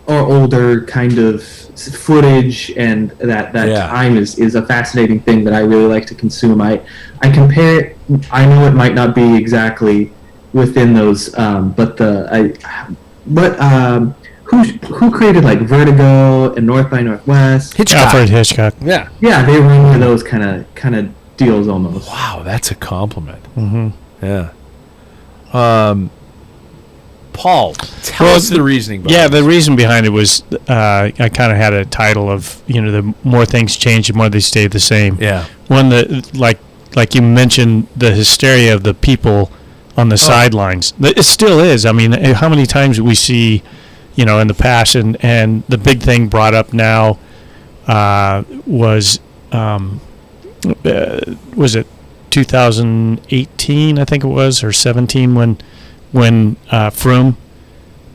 or older kind of footage and that time is a fascinating thing that I really like to consume. I compare it. I know it might not be exactly within those, who created like Vertigo and North by Northwest? Alfred Hitchcock. Yeah. Yeah, they were one of those kind of deals almost. Wow, that's a compliment. Yeah. Paul, tell us the reasoning behind it. The reason behind it was I kind of had a title of, the more things change, the more they stay the same. Yeah. One that, like you mentioned, the hysteria of the people on the sidelines. It still is. I mean, how many times we see, in the past, and the big thing brought up now was it 2018, I think it was, or 17, when Froome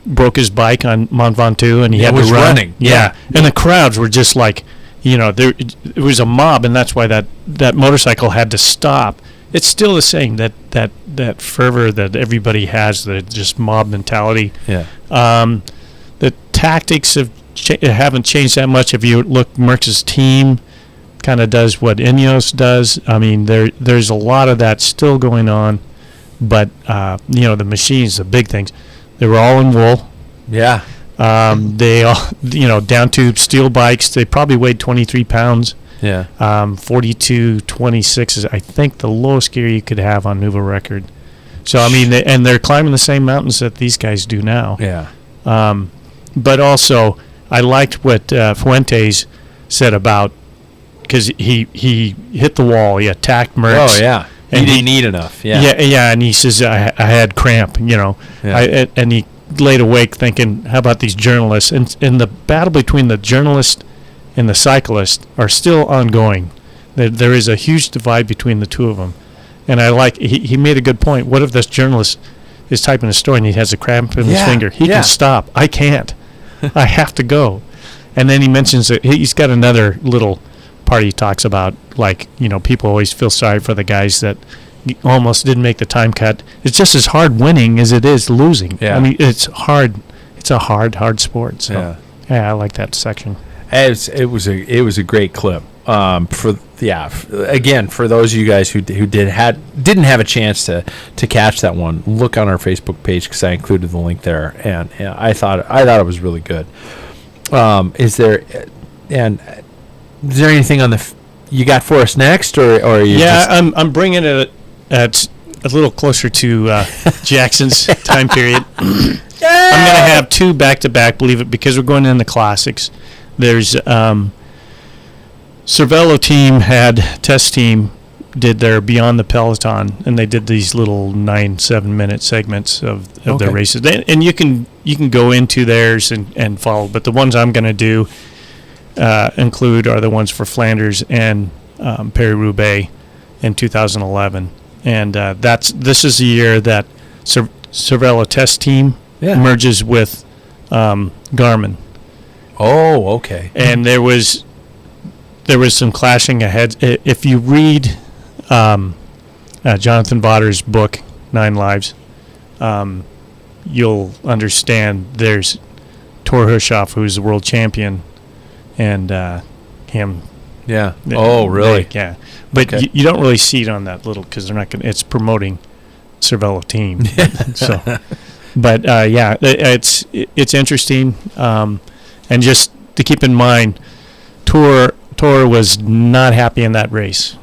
broke his bike on Mont Ventoux and he had to run. Running. Yeah. And the crowds were just like, it was a mob, and that's why that motorcycle had to stop. It's still the same, that fervor that everybody has, the just mob mentality. Yeah. The tactics haven't changed that much. If you look, Merckx's team kind of does what Ineos does. I mean, there's a lot of that still going on, but the machines, the big things, they were all in wool. Yeah. They all, down to steel bikes. They probably weighed 23 pounds. Yeah. 42.26 is, I think, the lowest gear you could have on Nuvo record. So, I mean, and they're climbing the same mountains that these guys do now. Yeah. But also, I liked what Fuentes said about, because he hit the wall. He attacked Merckx. Oh, yeah. And he didn't eat enough. Yeah. Yeah, and he says, I had cramp, Yeah. and he laid awake thinking, how about these journalists? And the battle between the journalist and the cyclist are still ongoing. There is a huge divide between the two of them. And he made a good point. What if this journalist is typing a story and he has a cramp in his finger? He can stop. I can't. I have to go. And then he mentions that he's got another little part he talks about, people always feel sorry for the guys that almost didn't make the time cut. It's just as hard winning as it is losing. Yeah. I mean, it's hard. It's a hard sport. So, I like that section. It was a great clip. Again, for those of you guys who didn't have a chance to catch that one, look on our Facebook page because I included the link there, and I thought it was really good. Is there anything on you got for us next, or are you? Yeah, I'm bringing it at a little closer to Jackson's time period. I'm going to have two back-to-back, believe it, because we're going in the classics. There's Cervelo team test team did their Beyond the Peloton, and they did these little 7-minute segments of their races. And you can go into theirs and follow, but the ones I'm going to do include are the ones for Flanders and Paris-Roubaix in 2011. And this is the year that Cervelo test team merges with Garmin. Oh, okay. And there was some clashing ahead. If you read Jonathan Votter's book, 9 Lives, you'll understand there's Thor Hushoff, who's the world champion, and him. Yeah. Oh, really? Yeah. But you don't really see it on that little, because they're not going. It's promoting Cervelo team. So, but it's interesting. And just to keep in mind, Thor was not happy in that race,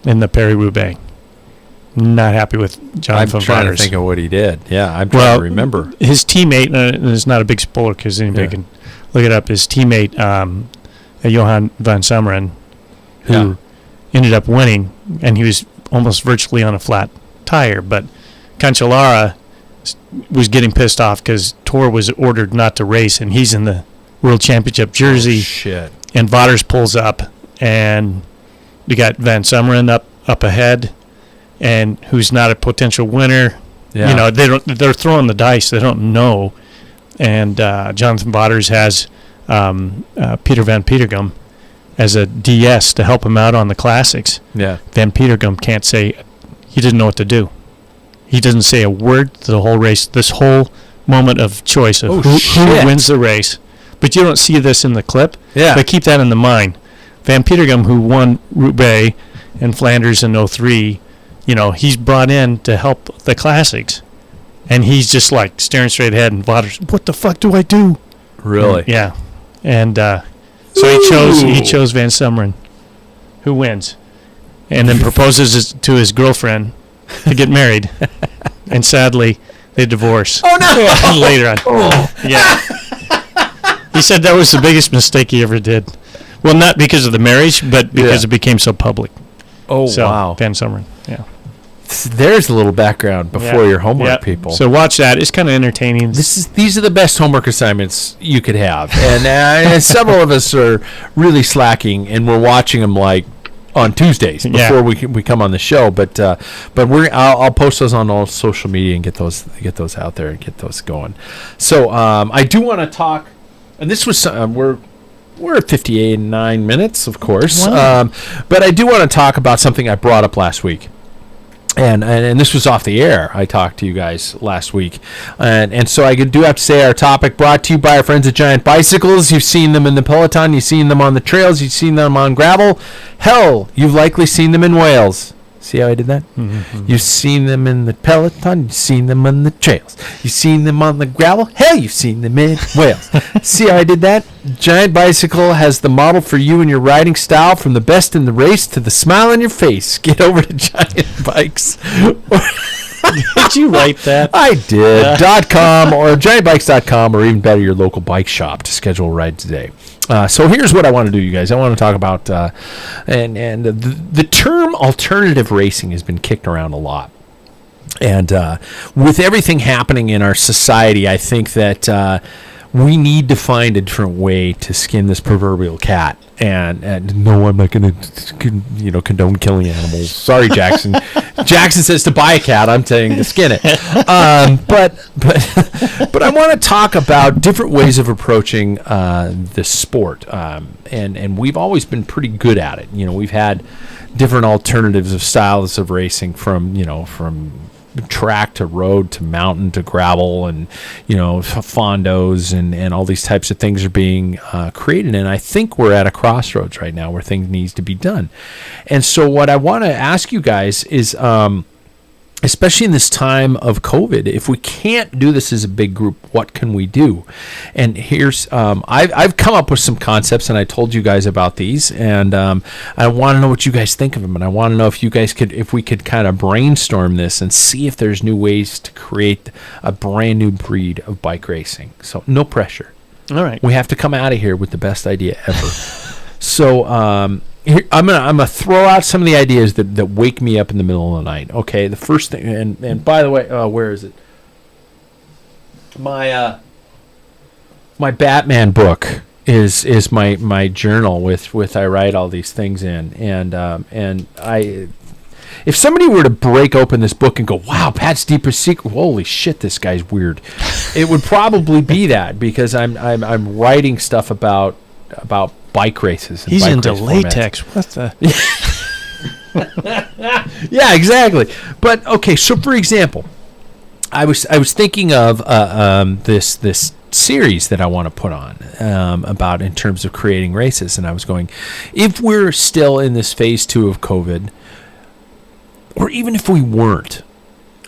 in the Paris-Roubaix. Not happy with Jonathan Votter's. I'm trying to think of what he did. Yeah, I'm trying to remember. His teammate, and it's not a big spoiler because anybody can look it up, his teammate, Johan van Summeren, who ended up winning, and he was almost virtually on a flat tire. But Cancellara was getting pissed off because Thor was ordered not to race, and he's in the World Championship jersey. Oh, shit. And Votters pulls up, and you got Van Summeren up ahead, and who's not a potential winner. Yeah. They're throwing the dice. They don't know. And Jonathan Votters has Peter Van Petergem as a DS to help him out on the classics. Yeah. Van Petergem can't say, he didn't know what to do. He doesn't say a word the whole race, this whole moment of choice of who wins the race. But you don't see this in the clip. Yeah. But keep that in the mind. Van Petergem, who won Roubaix and Flanders in 03, he's brought in to help the classics. And he's just like staring straight ahead, and Votters, what the fuck do I do? Really? Yeah. And so he chose Van Summeren, who wins, and then proposes to his girlfriend to get married. And sadly, they divorce. Oh, no! Later on. Oh. Yeah. He said that was the biggest mistake he ever did. Well, not because of the marriage, but because it became so public. Oh, wow. Van Summeren, yeah. There's a little background before your homework, people. So watch that. It's kind of entertaining. These are the best homework assignments you could have. And several of us are really slacking, and we're watching them like on Tuesdays before we come on the show. But I'll post those on all social media and get those out there and get those going. So I do want to talk, and this was we're at 59 minutes, of course. Wow. But I do want to talk about something I brought up last week. And this was off the air. I talked to you guys last week. And so I do have to say our topic brought to you by our friends at Giant Bicycles. You've seen them in the Peloton. You've seen them on the trails. You've seen them on gravel. Hell, you've likely seen them in Wales. See how I did that? Mm-hmm. You've seen them in the Peloton. You've seen them on the trails. You've seen them on the gravel. Hell, you've seen them in Wales. See how I did that? Giant Bicycle has the model for you and your riding style, from the best in the race to the smile on your face. Get over to Giant Bikes. Did you write that? I did. .com or giantbikes.com, or even better, your local bike shop to schedule a ride today. So here's what I want to do, you guys. I want to talk about, and the term alternative racing has been kicked around a lot. And with everything happening in our society, I think that we need to find a different way to skin this proverbial cat. And no, I'm not going to, condone killing animals. Sorry, Jackson. Jackson says to buy a cat. I'm saying to skin it. But I want to talk about different ways of approaching this sport. And we've always been pretty good at it. We've had different alternatives of styles of racing, from track to road to mountain to gravel, and fondos and all these types of things are being created. And I think we're at a crossroads right now where things needs to be done. And so what I want to ask you guys is, especially in this time of COVID, if we can't do this as a big group, what can we do? And here's, I've come up with some concepts, and I told you guys about these, and I want to know what you guys think of them, and I want to know if we could kind of brainstorm this and see if there's new ways to create a brand new breed of bike racing. So no pressure. All right. We have to come out of here with the best idea ever. So, here, I'm gonna throw out some of the ideas that wake me up in the middle of the night. Okay, the first thing, and by the way, where is it? My Batman book is my journal with I write all these things in, and I. If somebody were to break open this book and go, "Wow, Pat's deepest secret! Holy shit, this guy's weird," it would probably be that, because I'm writing stuff about bike races. And he's bike into race latex. Formats. What the? Yeah, exactly. But okay, so for example, I was thinking of this series that I want to put on about in terms of creating races, and I was going, if we're still in this phase 2 of COVID, or even if we weren't,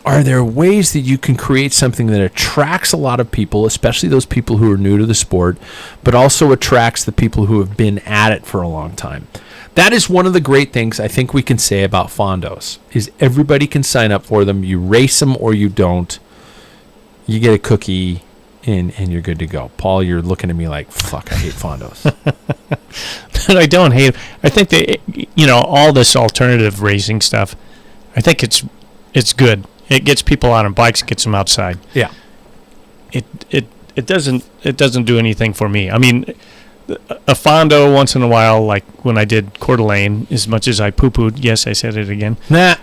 are there ways that you can create something that attracts a lot of people, especially those people who are new to the sport, but also attracts the people who have been at it for a long time? That is one of the great things I think we can say about fondos, is everybody can sign up for them. You race them or you don't. You get a cookie, and you're good to go. Paul, you're looking at me like, fuck, I hate fondos. I don't hate it. I think that, all this alternative racing stuff, I think it's good. It gets people out on bikes, gets them outside. Yeah. It doesn't do anything for me. I mean, a fondo once in a while, like when I did Coeur d'Alene, as much as I poo-pooed, yes, I said it again. Nah.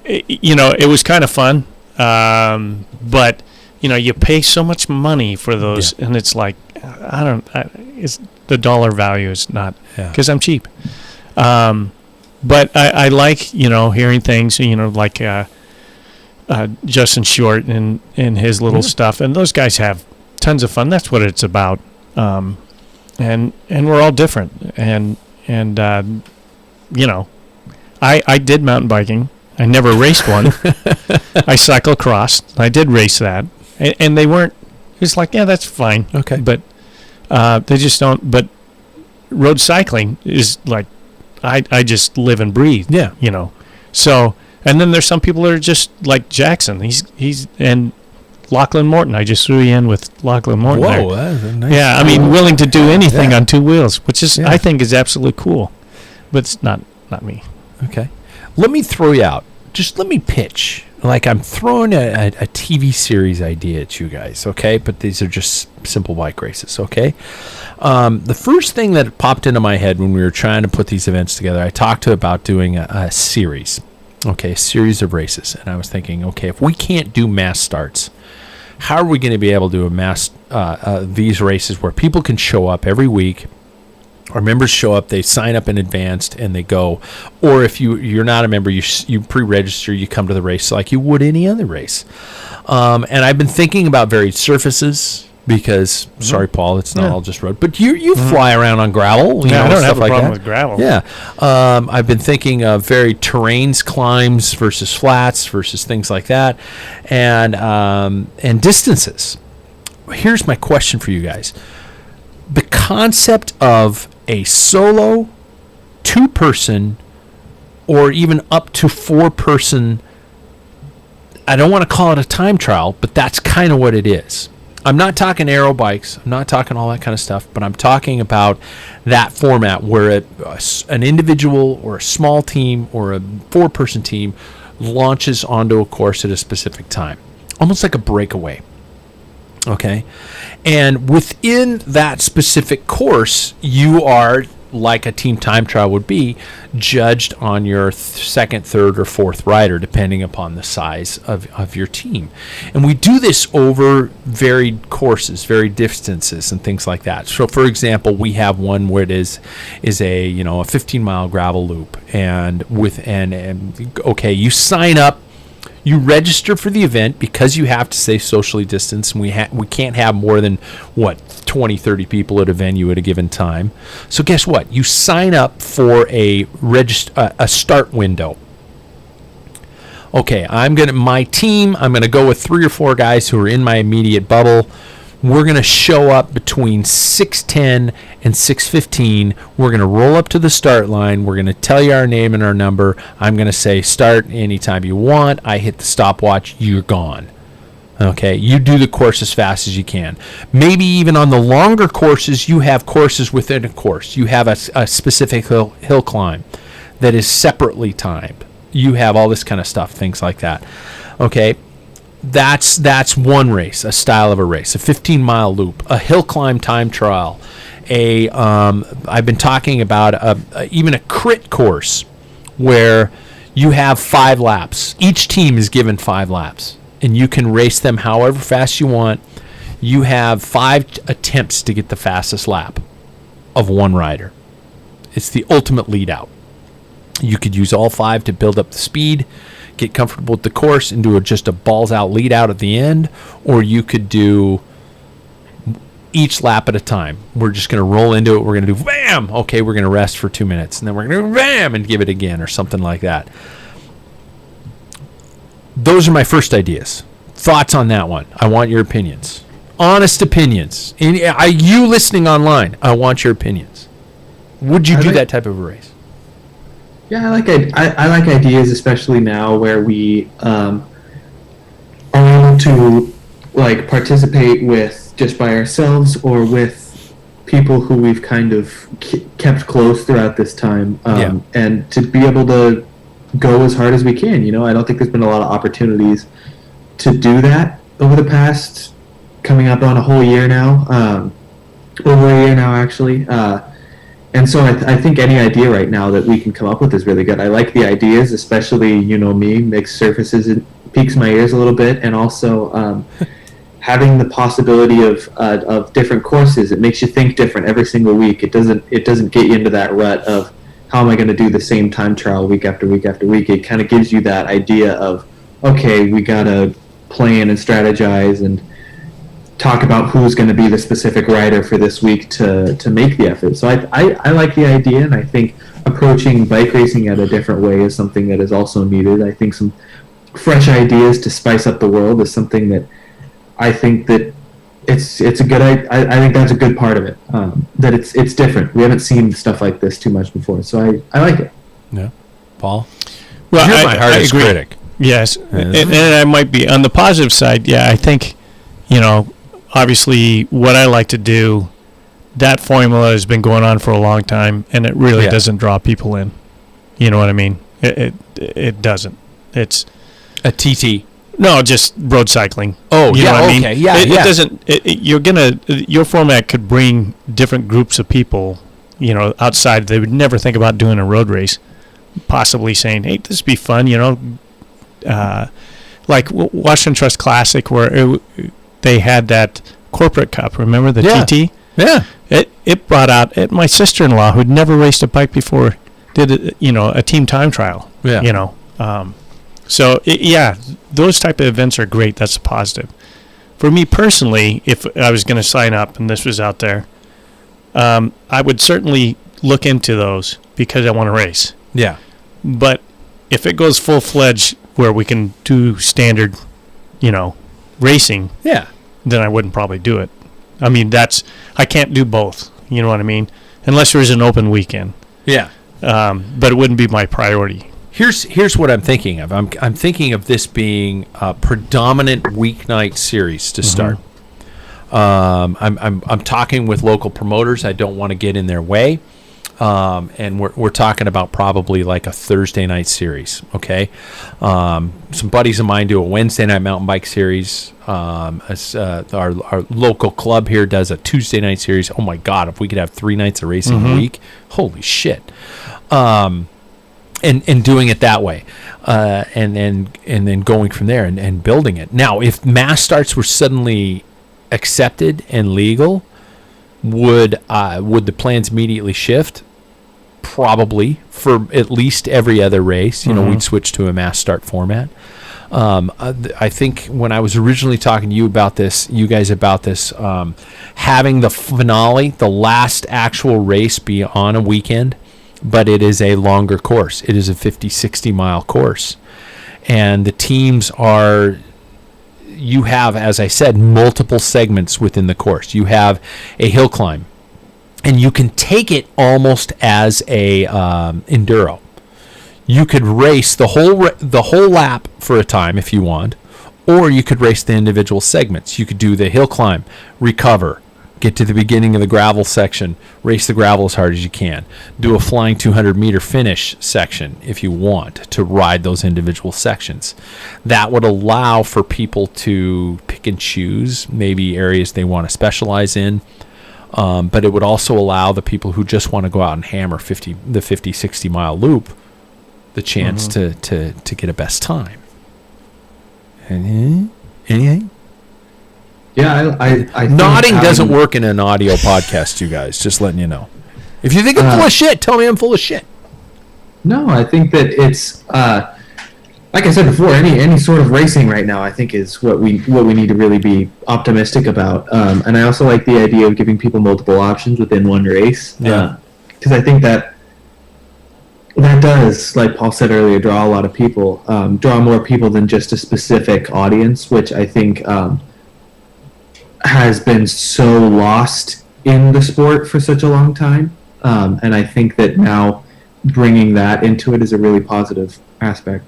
It was kind of fun. But you pay so much money for those, and it's like, it's the dollar value is not, because I'm cheap. But I like, hearing things, like Justin Short and his little stuff, and those guys have tons of fun. That's what it's about. And we're all different. And I did mountain biking. I never raced one. I cyclocrossed. I did race that. And they weren't, it's like, yeah, that's fine. Okay. But they just don't, but road cycling is like, I just live and breathe. Yeah. So, and then there's some people that are just like Jackson. He's and Lachlan Morton. I just threw you in with Lachlan Morton. Whoa, there. that's a nice. Yeah, I mean, willing to do anything Yeah. on two wheels, which is, Yeah. I think, is absolutely cool. But it's not me. Okay. Let me throw you out. Just let me pitch. Like, I'm throwing a TV series idea at you guys, okay? But these are just simple bike races, okay? The first thing that popped into my head when we were trying to put these events together, I talked about doing a series, okay? A series of races. And I was thinking, okay, if we can't do mass starts, how are we going to be able to amass these races where people can show up every week? Our members show up, they sign up in advance, and they go. Or if you're not a member, you pre-register, you come to the race like you would any other race. And I've been thinking about varied surfaces because, sorry, Paul, it's not all just road. But you fly around on gravel. I don't have a like problem that. with gravel. Yeah. I've been thinking of varied terrains, climbs versus flats versus things like that, and distances. Here's my question for you guys. The concept of a solo, 2-person, or even up to 4-person, I don't want to call it a time trial, but that's kind of what it is. I'm not talking aero bikes. I'm not talking all that kind of stuff, but I'm talking about that format where an individual or a small team or a 4-person team launches onto a course at a specific time, almost like a breakaway. Okay, and within that specific course, you are, like a team time trial would be, judged on your second, third, or fourth rider, depending upon the size of your team. And we do this over varied courses, varied distances, and things like that. So, for example, we have one where it is a 15-mile gravel loop, and okay, you sign up. You register for the event because you have to stay socially distanced, and we can't have more than 20, 30 people at a venue at a given time. So guess what? You sign up for a start window. Okay, I'm going to go with 3 or 4 guys who are in my immediate bubble. We're going to show up between 6:10 and 6:15. We're going to roll up to the start line. We're going to tell you our name and our number. I'm going to say start anytime you want. I hit the stopwatch. You're gone. Okay, you do the course as fast as you can. Maybe even on the longer courses, you have courses within a course. You have a specific hill climb that is separately timed. You have all this kind of stuff, things like that. Okay. That's one race, a style of a race, a 15-mile loop, a hill climb time trial. I've been talking about even a crit course where you have 5 laps. Each team is given 5 laps, and you can race them however fast you want. You have 5 attempts to get the fastest lap of one rider. It's the ultimate lead out. You could use all 5 to build up the speed, get comfortable with the course, and do just a balls out lead out at the end, or you could do each lap at a time. We're just going to roll into it. We're going to do bam. Okay, we're going to rest for 2 minutes, and then we're going to do bam and give it again, or something like that. Those are my first ideas. Thoughts on that one? I want your opinions. Honest opinions. You listening online, I want your opinions. Would you do that type of a race? Yeah, I like ideas, especially now where we are able to participate with just by ourselves or with people who we've kind of kept close throughout this time, and to be able to go as hard as we can. I don't think there's been a lot of opportunities to do that over the past, coming up on a whole year now, over a year now actually. And so I think any idea right now that we can come up with is really good. I like the ideas, especially, me, mixed surfaces. It piques my ears a little bit. And also having the possibility of different courses. It makes you think different every single week. It doesn't get you into that rut of how am I going to do the same time trial week after week after week. It kind of gives you that idea of, okay, we got to plan and strategize and talk about who's going to be the specific rider for this week to make the effort. So I like the idea, and I think approaching bike racing at a different way is something that is also needed. I think some fresh ideas to spice up the world is something that I think that it's a good. I think that's a good part of it. That it's different. We haven't seen stuff like this too much before, so I like it. Yeah, Paul. Well, you're my hardest agree. critic. Yes, and I might be on the positive side. Yeah, I think obviously what I like to do, that formula has been going on for a long time, and it really doesn't draw people in. You know what I mean? It doesn't. It's a TT. No, just road cycling. Oh, you know what I mean? Okay, yeah, it doesn't. Your format could bring different groups of people, outside. They would never think about doing a road race, possibly saying, "Hey, this would be fun," like Washington Trust Classic, where they had that corporate cup. Remember the TT? Yeah. It brought out my sister-in-law, who'd never raced a bike before, did a team time trial. Yeah. Those type of events are great. That's a positive. For me personally, if I was going to sign up and this was out there, I would certainly look into those because I want to race. Yeah. But if it goes full-fledged where we can do standard, racing, then I wouldn't probably do it. I mean, I can't do both. You know what I mean? Unless there's an open weekend. Yeah. But it wouldn't be my priority. Here's what I'm thinking of. I'm thinking of this being a predominant weeknight series to start. I'm talking with local promoters. I don't want to get in their way. And we're talking about probably like a Thursday night series, okay? Some buddies of mine do a Wednesday night mountain bike series. Our local club here does a Tuesday night series. Oh my God, if we could have 3 nights of racing a week, holy shit! And doing it that way, and then going from there and building it. Now, if mass starts were suddenly accepted and legal, would the plans immediately shift? Probably. For at least every other race, we'd switch to a mass start format. I think when I was originally talking to you guys about this, having the finale, the last actual race be on a weekend, but it is a longer course. It is a 50, 60-mile course. And the teams you have, as I said, multiple segments within the course. You have a hill climb, and you can take it almost as a enduro. You could race the whole lap for a time if you want, or you could race the individual segments. You could do the hill climb, recover, get to the beginning of the gravel section, race the gravel as hard as you can, do a flying 200-meter finish section if you want to ride those individual sections. That would allow for people to pick and choose maybe areas they want to specialize in, but it would also allow the people who just want to go out and hammer the 50, 60-mile loop the chance to get a best time. Anything? Yeah, I nodding doesn't work in an audio podcast, you guys. Just letting you know. If you think I'm full of shit, tell me I'm full of shit. No, I think that it's like I said before. Any sort of racing right now, I think, is what we need to really be optimistic about. And I also like the idea of giving people multiple options within one race. Yeah, because I think that does, like Paul said earlier, draw a lot of people, draw more people than just a specific audience, which I think has been so lost in the sport for such a long time. And I think that now bringing that into it is a really positive aspect.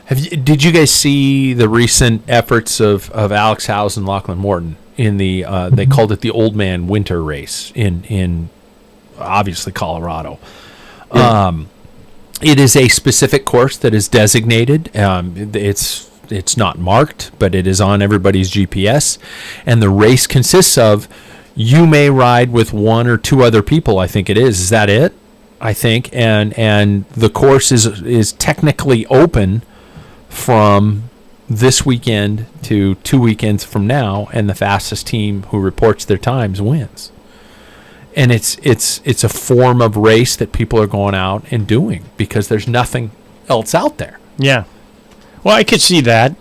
Did you guys see the recent efforts of Alex Howes and Lachlan Morton in the they called it the Old Man Winter Race in obviously Colorado? Yeah. It is a specific course that is designated. It's not marked, but it is on everybody's GPS, and the race consists of, you may ride with 1 or 2 other people. I think it is. Is that it? I think, and the course is technically open from this weekend to 2 weekends from now, and the fastest team who reports their times wins. And it's a form of race that people are going out and doing because there's nothing else out there. Yeah. Well, I could see that.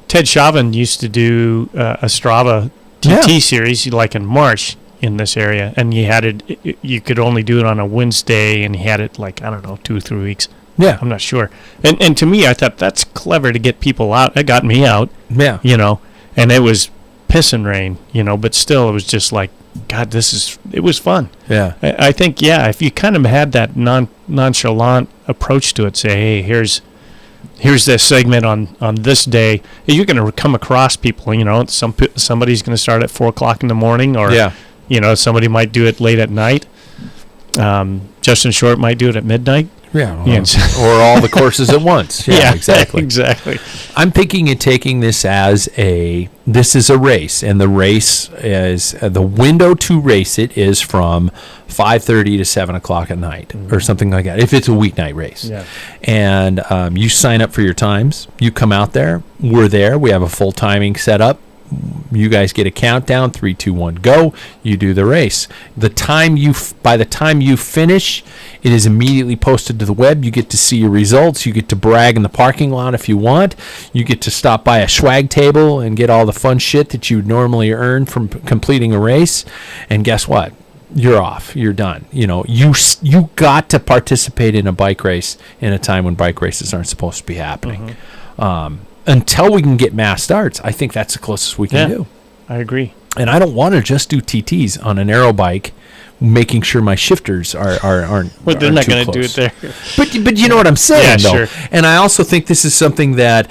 Ted Chauvin used to do a Strava TT series like in March in this area, and he had it. You could only do it on a Wednesday, and he had it like, I don't know, 2 or 3 weeks. Yeah, I'm not sure. And to me, I thought that's clever to get people out. It got me out. Yeah, and it was piss and rain, but still, it was just like, God, it was fun. Yeah, I think if you kind of had that nonchalant approach to it, say, hey, here's this segment on this day, you're going to come across people. Somebody's going to start at 4:00 in the morning, or somebody might do it late at night. Justin Short might do it at midnight. Yeah, Or all the courses at once. Yeah, exactly. Exactly. I'm thinking of taking this as this is a race, and the race is the window to race it is from 5:30 to 7 o'clock at night or something like that. If it's a weeknight race, and you sign up for your times, you come out there. We're there. We have a full timing set up. You guys get a countdown, 3, 2, 1, go. You do the race. By the time you finish, it is immediately posted to the web. You get to see your results. You get to brag in the parking lot if you want. You get to stop by a swag table and get all the fun shit that you would normally earn from completing a race. And guess what? You're off. You're done. You got to participate in a bike race in a time when bike races aren't supposed to be happening. Until we can get mass starts, I think that's the closest we can do. I agree. And I don't want to just do TTs on an aero bike, making sure my shifters aren't. Well, they're not going to do it there. But you know what I'm saying, though. Sure. And I also think this is something that,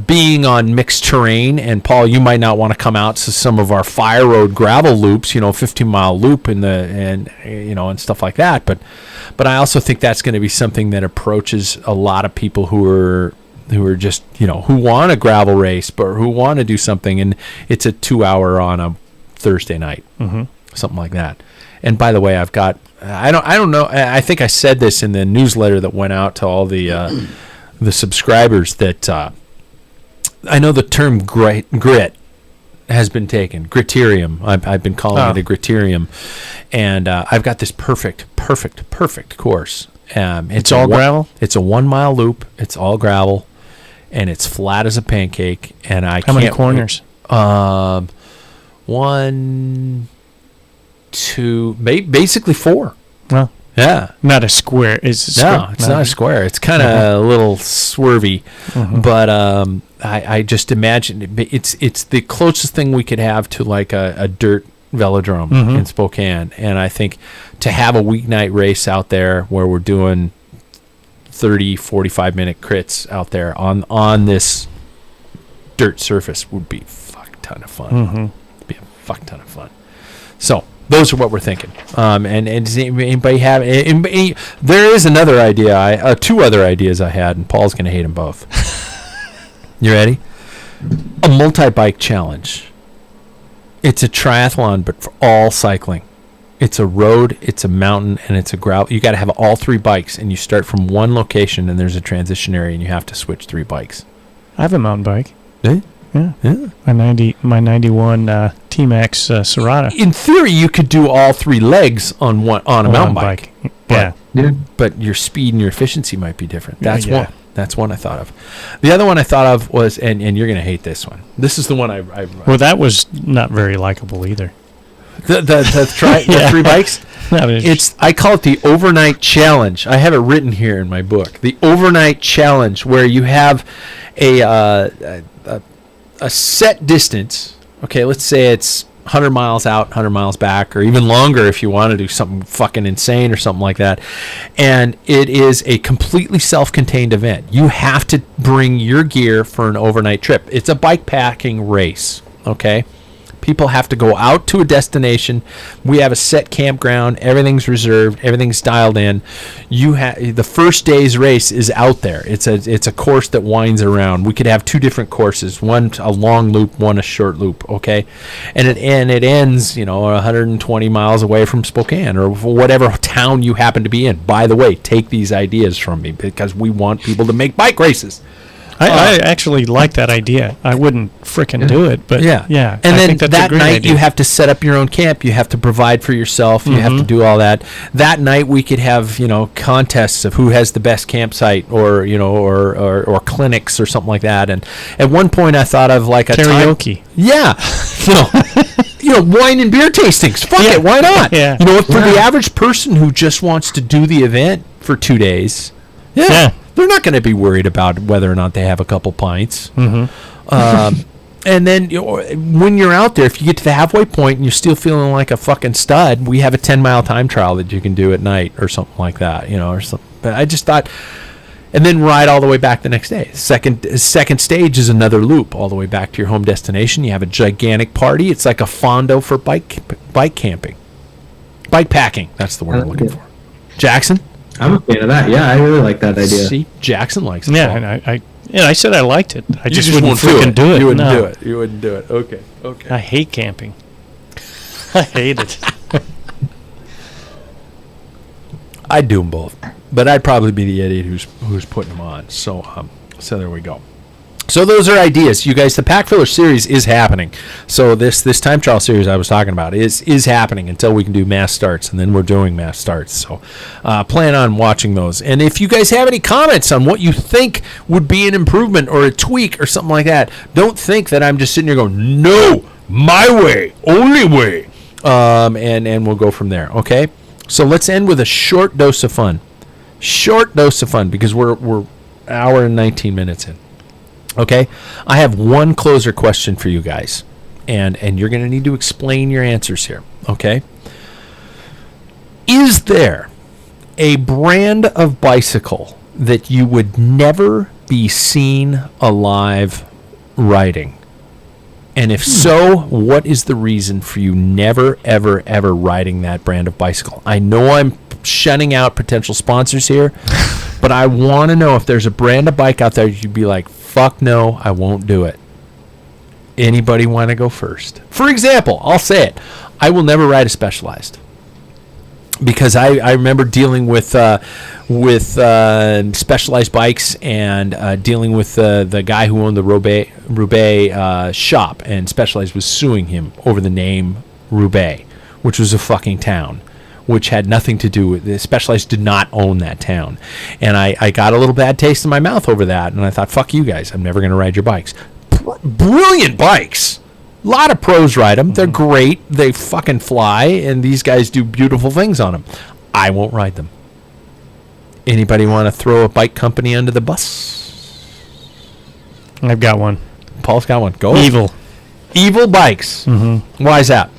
being on mixed terrain, and Paul, you might not want to come out to some of our fire road gravel loops, 15-mile loop and stuff like that. But I also think that's going to be something that approaches a lot of people who are just, who want a gravel race, but who want to do something, and it's a 2-hour on a Thursday night, something like that. And by the way, I don't know, I think I said this in the newsletter that went out to all the subscribers that I know the term grit has been taken. Griterium. I've been calling it a griterium, and I've got this perfect course. It's all gravel. It's a 1 mile loop. It's all gravel, and it's flat as a pancake. And How many corners? 1, 2, basically 4. Well, yeah, not a square. It's not a square. It's kind of a little swervy, but I just imagine it's the closest thing we could have to like a dirt velodrome in Spokane. And I think to have a weeknight race out there where we're doing 30-45 minute crits out there on this dirt surface would be a fuck ton of fun. It'd be a fuck ton of fun. So those are what we're thinking. And does anybody have there is another idea, 2 other ideas I had, and Paul's going to hate them both. You ready? A multi-bike challenge. It's a triathlon, but for all cycling. It's a road, it's a mountain, and it's a gravel. You got to have all 3 bikes, and you start from one location, and there's a transition area, and you have to switch 3 bikes. I have a mountain bike. Eh? Yeah. My 91 T-Max Serrata. In theory, you could do all 3 legs on a mountain bike. Yeah. But your speed and your efficiency might be different. That's Yeah. one. That's one I thought of. The other one I thought of was, and you're going to hate this one. This is the one I well, that was not very likable either. The 3 bikes? I call it the overnight challenge. I have it written here in my book. The overnight challenge, where you have a set distance. Okay, let's say it's 100 miles out, 100 miles back, or even longer if you want to do something fucking insane or something like that. And it is a completely self-contained event. You have to bring your gear for an overnight trip. It's a bike packing race, okay? People have to go out to a destination. We have a set campground. Everything's reserved. Everything's dialed in. The first day's race is out there. It's a course that winds around. We could have 2 different courses, one a long loop, one a short loop. Okay, and it ends 120 miles away from Spokane or whatever town you happen to be in. By the way, take these ideas from me because we want people to make bike races. I actually like that idea. I wouldn't frickin' do it, but yeah. And I then think that night idea. you have to set up your own camp. You have to provide for yourself. You have to do all that. That night we could have contests of who has the best campsite, or or clinics or something like that. And at one point I thought of like a karaoke. Wine and beer tastings. Fuck it, why not? Yeah. For the average person who just wants to do the event for 2 days. Yeah. They're not going to be worried about whether or not they have a couple pints. And then when you're out there, if you get to the halfway point and you're still feeling like a fucking stud, we have a 10-mile time trial that you can do at night or something like that, or something. But I just thought, and then ride all the way back the next day. Second stage is another loop all the way back to your home destination. You have a gigantic party. It's like a fondo for bike camping, bike packing. That's the word I'm looking for. Jackson. I'm a fan of that. Yeah, I really like that idea. See, Jackson likes it. Yeah, Paul. and I said I liked it. I You just won't wouldn't freaking do it. You wouldn't No. do it. You wouldn't do it. Okay. I hate camping. I hate it. I'd do them both, but I'd probably be the idiot who's putting them on. So there we go. So those are ideas, you guys. The Packfiller series is happening. So this time trial series I was talking about is happening until we can do mass starts, and then we're doing mass starts. So plan on watching those. And if you guys have any comments on what you think would be an improvement or a tweak or something like that, don't think that I'm just sitting here going, no, my way, only way. And we'll go from there. Okay. So let's end with a short dose of fun. Short dose of fun, because we're hour and 19 minutes in. Okay, I have one closer question for you guys, and you're going to need to explain your answers here. Okay, is there a brand of bicycle that you would never be seen alive riding? And if so, what is the reason for you never, ever, ever riding that brand of bicycle? I know I'm shutting out potential sponsors here, but I want to know if there's a brand of bike out there you'd be like, fuck no, I won't do it. Anybody want to go first? For example, I'll say it. I will never ride a Specialized. Because I remember dealing with Specialized bikes and dealing with the guy who owned the Roubaix shop, and Specialized was suing him over the name Roubaix, which was a fucking town, which had nothing to do with it. Specialized did not own that town. And I got a little bad taste in my mouth over that, and I thought, fuck you guys, I'm never going to ride your bikes. Brilliant bikes. A lot of pros ride them. They're great. They fucking fly, and these guys do beautiful things on them. I won't ride them. Anybody want to throw a bike company under the bus? I've got one. Paul's got one. Go. Evil bikes. Mm-hmm. Why is that?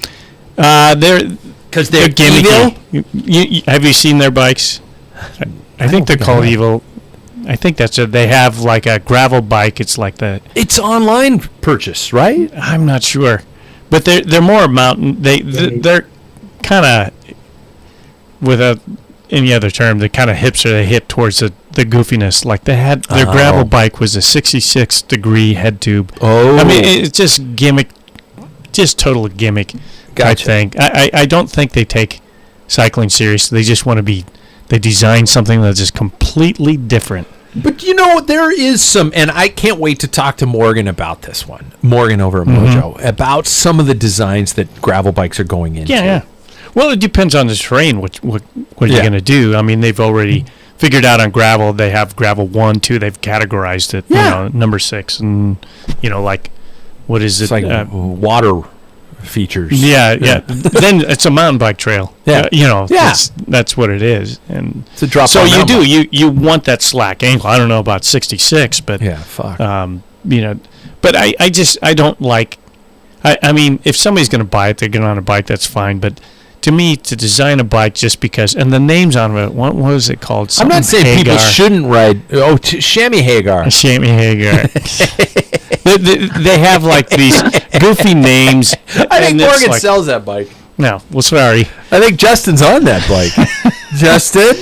Because they're gimmicky. Have you seen their bikes? I think they're called Evil. I think that's it. They have like a gravel bike. It's like It's online purchase, right? I'm not sure, but they're more mountain. They're kind of, without any other term, they're kind of hipster. They hit towards the goofiness. Like their gravel bike was a 66-degree head tube. Oh, I mean, it's just gimmick, just total gimmick type thing. I don't think they take cycling serious. They just want to be. They design something that's just completely different. But you know, there is some, and I can't wait to talk to Morgan about this one. Morgan over at Mojo, about some of the designs that gravel bikes are going into. Yeah. Well, it depends on the terrain. What are you going to do? I mean, they've already figured out on gravel. They have gravel 1, 2. They've categorized it. Yeah. You know, number 6, and like what is it's it? Like water features. Yeah. Then it's a mountain bike trail. Yeah. That's what it is. And it's a drop. So you want that slack ankle. I don't know about 66, but yeah, fuck. But I don't like. I mean, if somebody's going to buy it, they're getting on a bike. That's fine. But to me, to design a bike just because, and the names on it, what was it called? I'm not saying people shouldn't ride. Chamois Hagar. Chamois Hagar. They have like these goofy names. I think Morgan sells that bike. No, well, sorry. I think Justin's on that bike. Justin?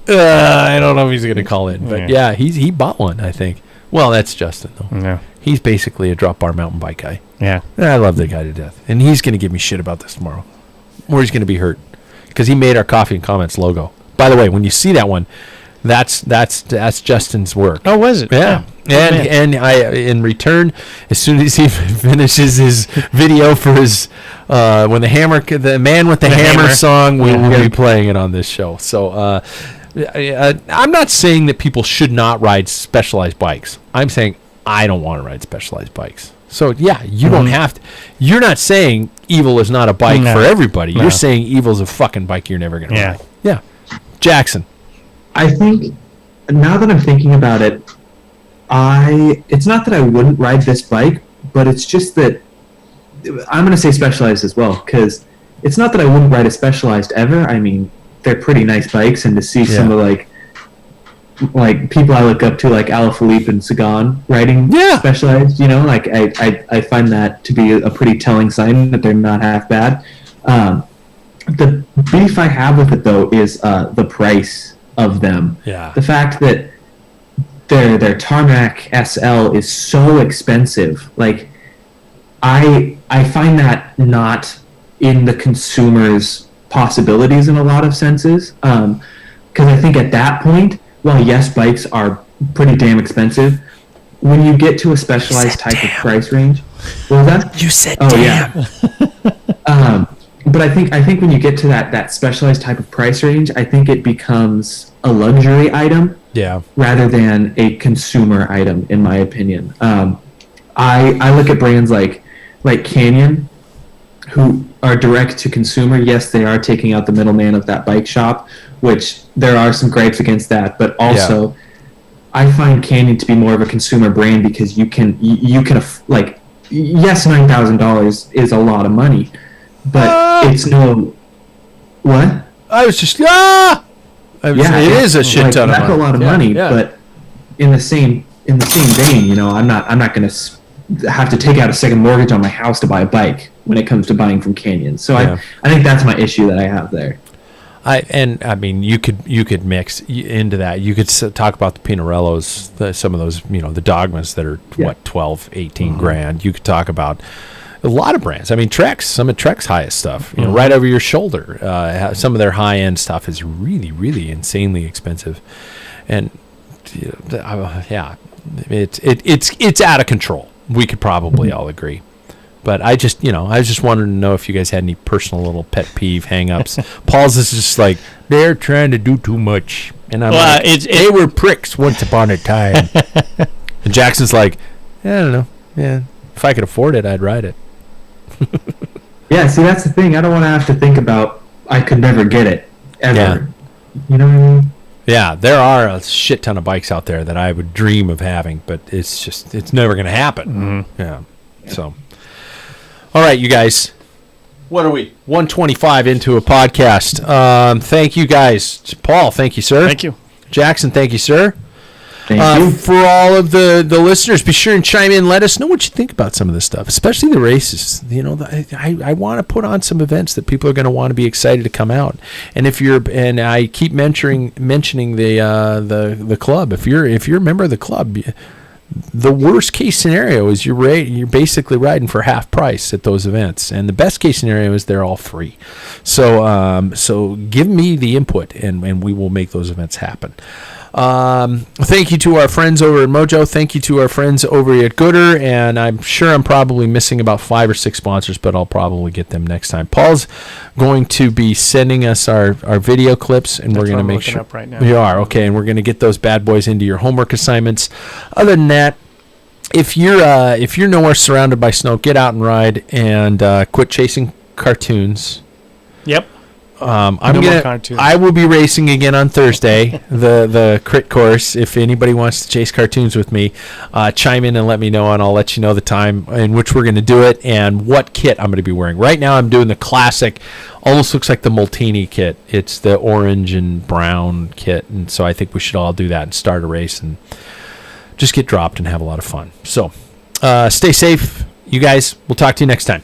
I don't know if he's going to call in, but yeah, he bought one, I think. Well, that's Justin, though. Yeah. He's basically a drop bar mountain bike guy. Yeah. I love the guy to death. And he's going to give me shit about this tomorrow. Or he's going to be hurt. Because he made our Coffee and Comments logo. By the way, when you see that one, that's Justin's work. Oh, was it? Yeah. And I, in return, as soon as he finishes his video for his when the Man with the Hammer song, we're going to be playing it on this show. So I'm not saying that people should not ride Specialized bikes. I'm saying I don't want to ride Specialized bikes. So yeah, you don't have to. You're not saying Evil is not a bike for everybody. You're saying Evil's a fucking bike you're never going to ride. Yeah. Jackson. I think now that I'm thinking about it, it's not that I wouldn't ride this bike, but it's just that I'm going to say Specialized as well, because it's not that I wouldn't ride a Specialized ever. I mean, they're pretty nice bikes, and to see some of like people I look up to, like Alaphilippe and Sagan riding Specialized, like I find that to be a pretty telling sign that they're not half bad. The beef I have with it though is the price of them. Yeah. The fact that their tarmac SL is so expensive, like I find that not in the consumer's possibilities in a lot of senses. Because I think at that point, while yes, bikes are pretty damn expensive, when you get to a specialized type of price range, what was that? You said damn. Yeah. But I think when you get to that specialized type of price range, I think it becomes a luxury item, rather than a consumer item, in my opinion. I look at brands like Canyon, who are direct to consumer. Yes, they are taking out the middleman of that bike shop, which there are some gripes against that, but also I find Canyon to be more of a consumer brand because you can like, yes, $9,000 is a lot of money, but it's no what? I was just it is a shit ton of money. That's a lot of money, but in the same vein, I'm not going to have to take out a second mortgage on my house to buy a bike when it comes to buying from Canyon. So I think that's my issue that I have there. I mean, you could mix into that. You could talk about the Pinarellos, some of those, the Dogmas that are what, 12, 18 grand. You could talk about a lot of brands. I mean, some of Trek's highest stuff, right over your shoulder. Some of their high end stuff is really, really insanely expensive, and it's out of control. We could probably all agree. But I was just wanting to know if you guys had any personal little pet peeve hang-ups. Paul's is just like, they're trying to do too much. And I'm they were pricks once upon a time. And Jackson's like, I don't know. Yeah, if I could afford it, I'd ride it. Yeah, see, that's the thing. I don't want to have to think about I could never get it, ever. Yeah. You know what I mean? Yeah, there are a shit ton of bikes out there that I would dream of having, but it's never going to happen. Mm-hmm. Yeah, so... All right, you guys. What are we? 125 into a podcast. Thank you, guys. Paul, thank you, sir. Thank you. Jackson, thank you, sir. Thank you. For all of the listeners, be sure and chime in. Let us know what you think about some of this stuff, especially the races. I want to put on some events that people are going to want to be excited to come out. And I keep mentioning the club. If you're a member of the club, the worst case scenario is you're basically riding for half price at those events, and the best case scenario is they're all free. So give me the input, and we will make those events happen. Thank you to our friends over at Mojo. Thank you to our friends over at Gooder, and I'm sure I'm probably missing about 5 or 6 sponsors, but I'll probably get them next time. Paul's going to be sending us our video clips, and we're going to make sure up right now. We are okay, and we're going to get those bad boys into your homework assignments. Other than that, if you're nowhere surrounded by snow, get out and ride, and quit chasing cartoons. Yep. I will be racing again on Thursday, the crit course. If anybody wants to chase cartoons with me, chime in and let me know, and I'll let you know the time in which we're going to do it and what kit I'm going to be wearing. Right now, I'm doing the classic, almost looks like the Molteni kit. It's the orange and brown kit, and so I think we should all do that and start a race and just get dropped and have a lot of fun. So, stay safe, you guys. We'll talk to you next time.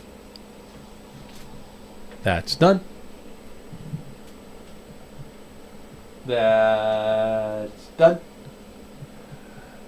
That's done. That's done.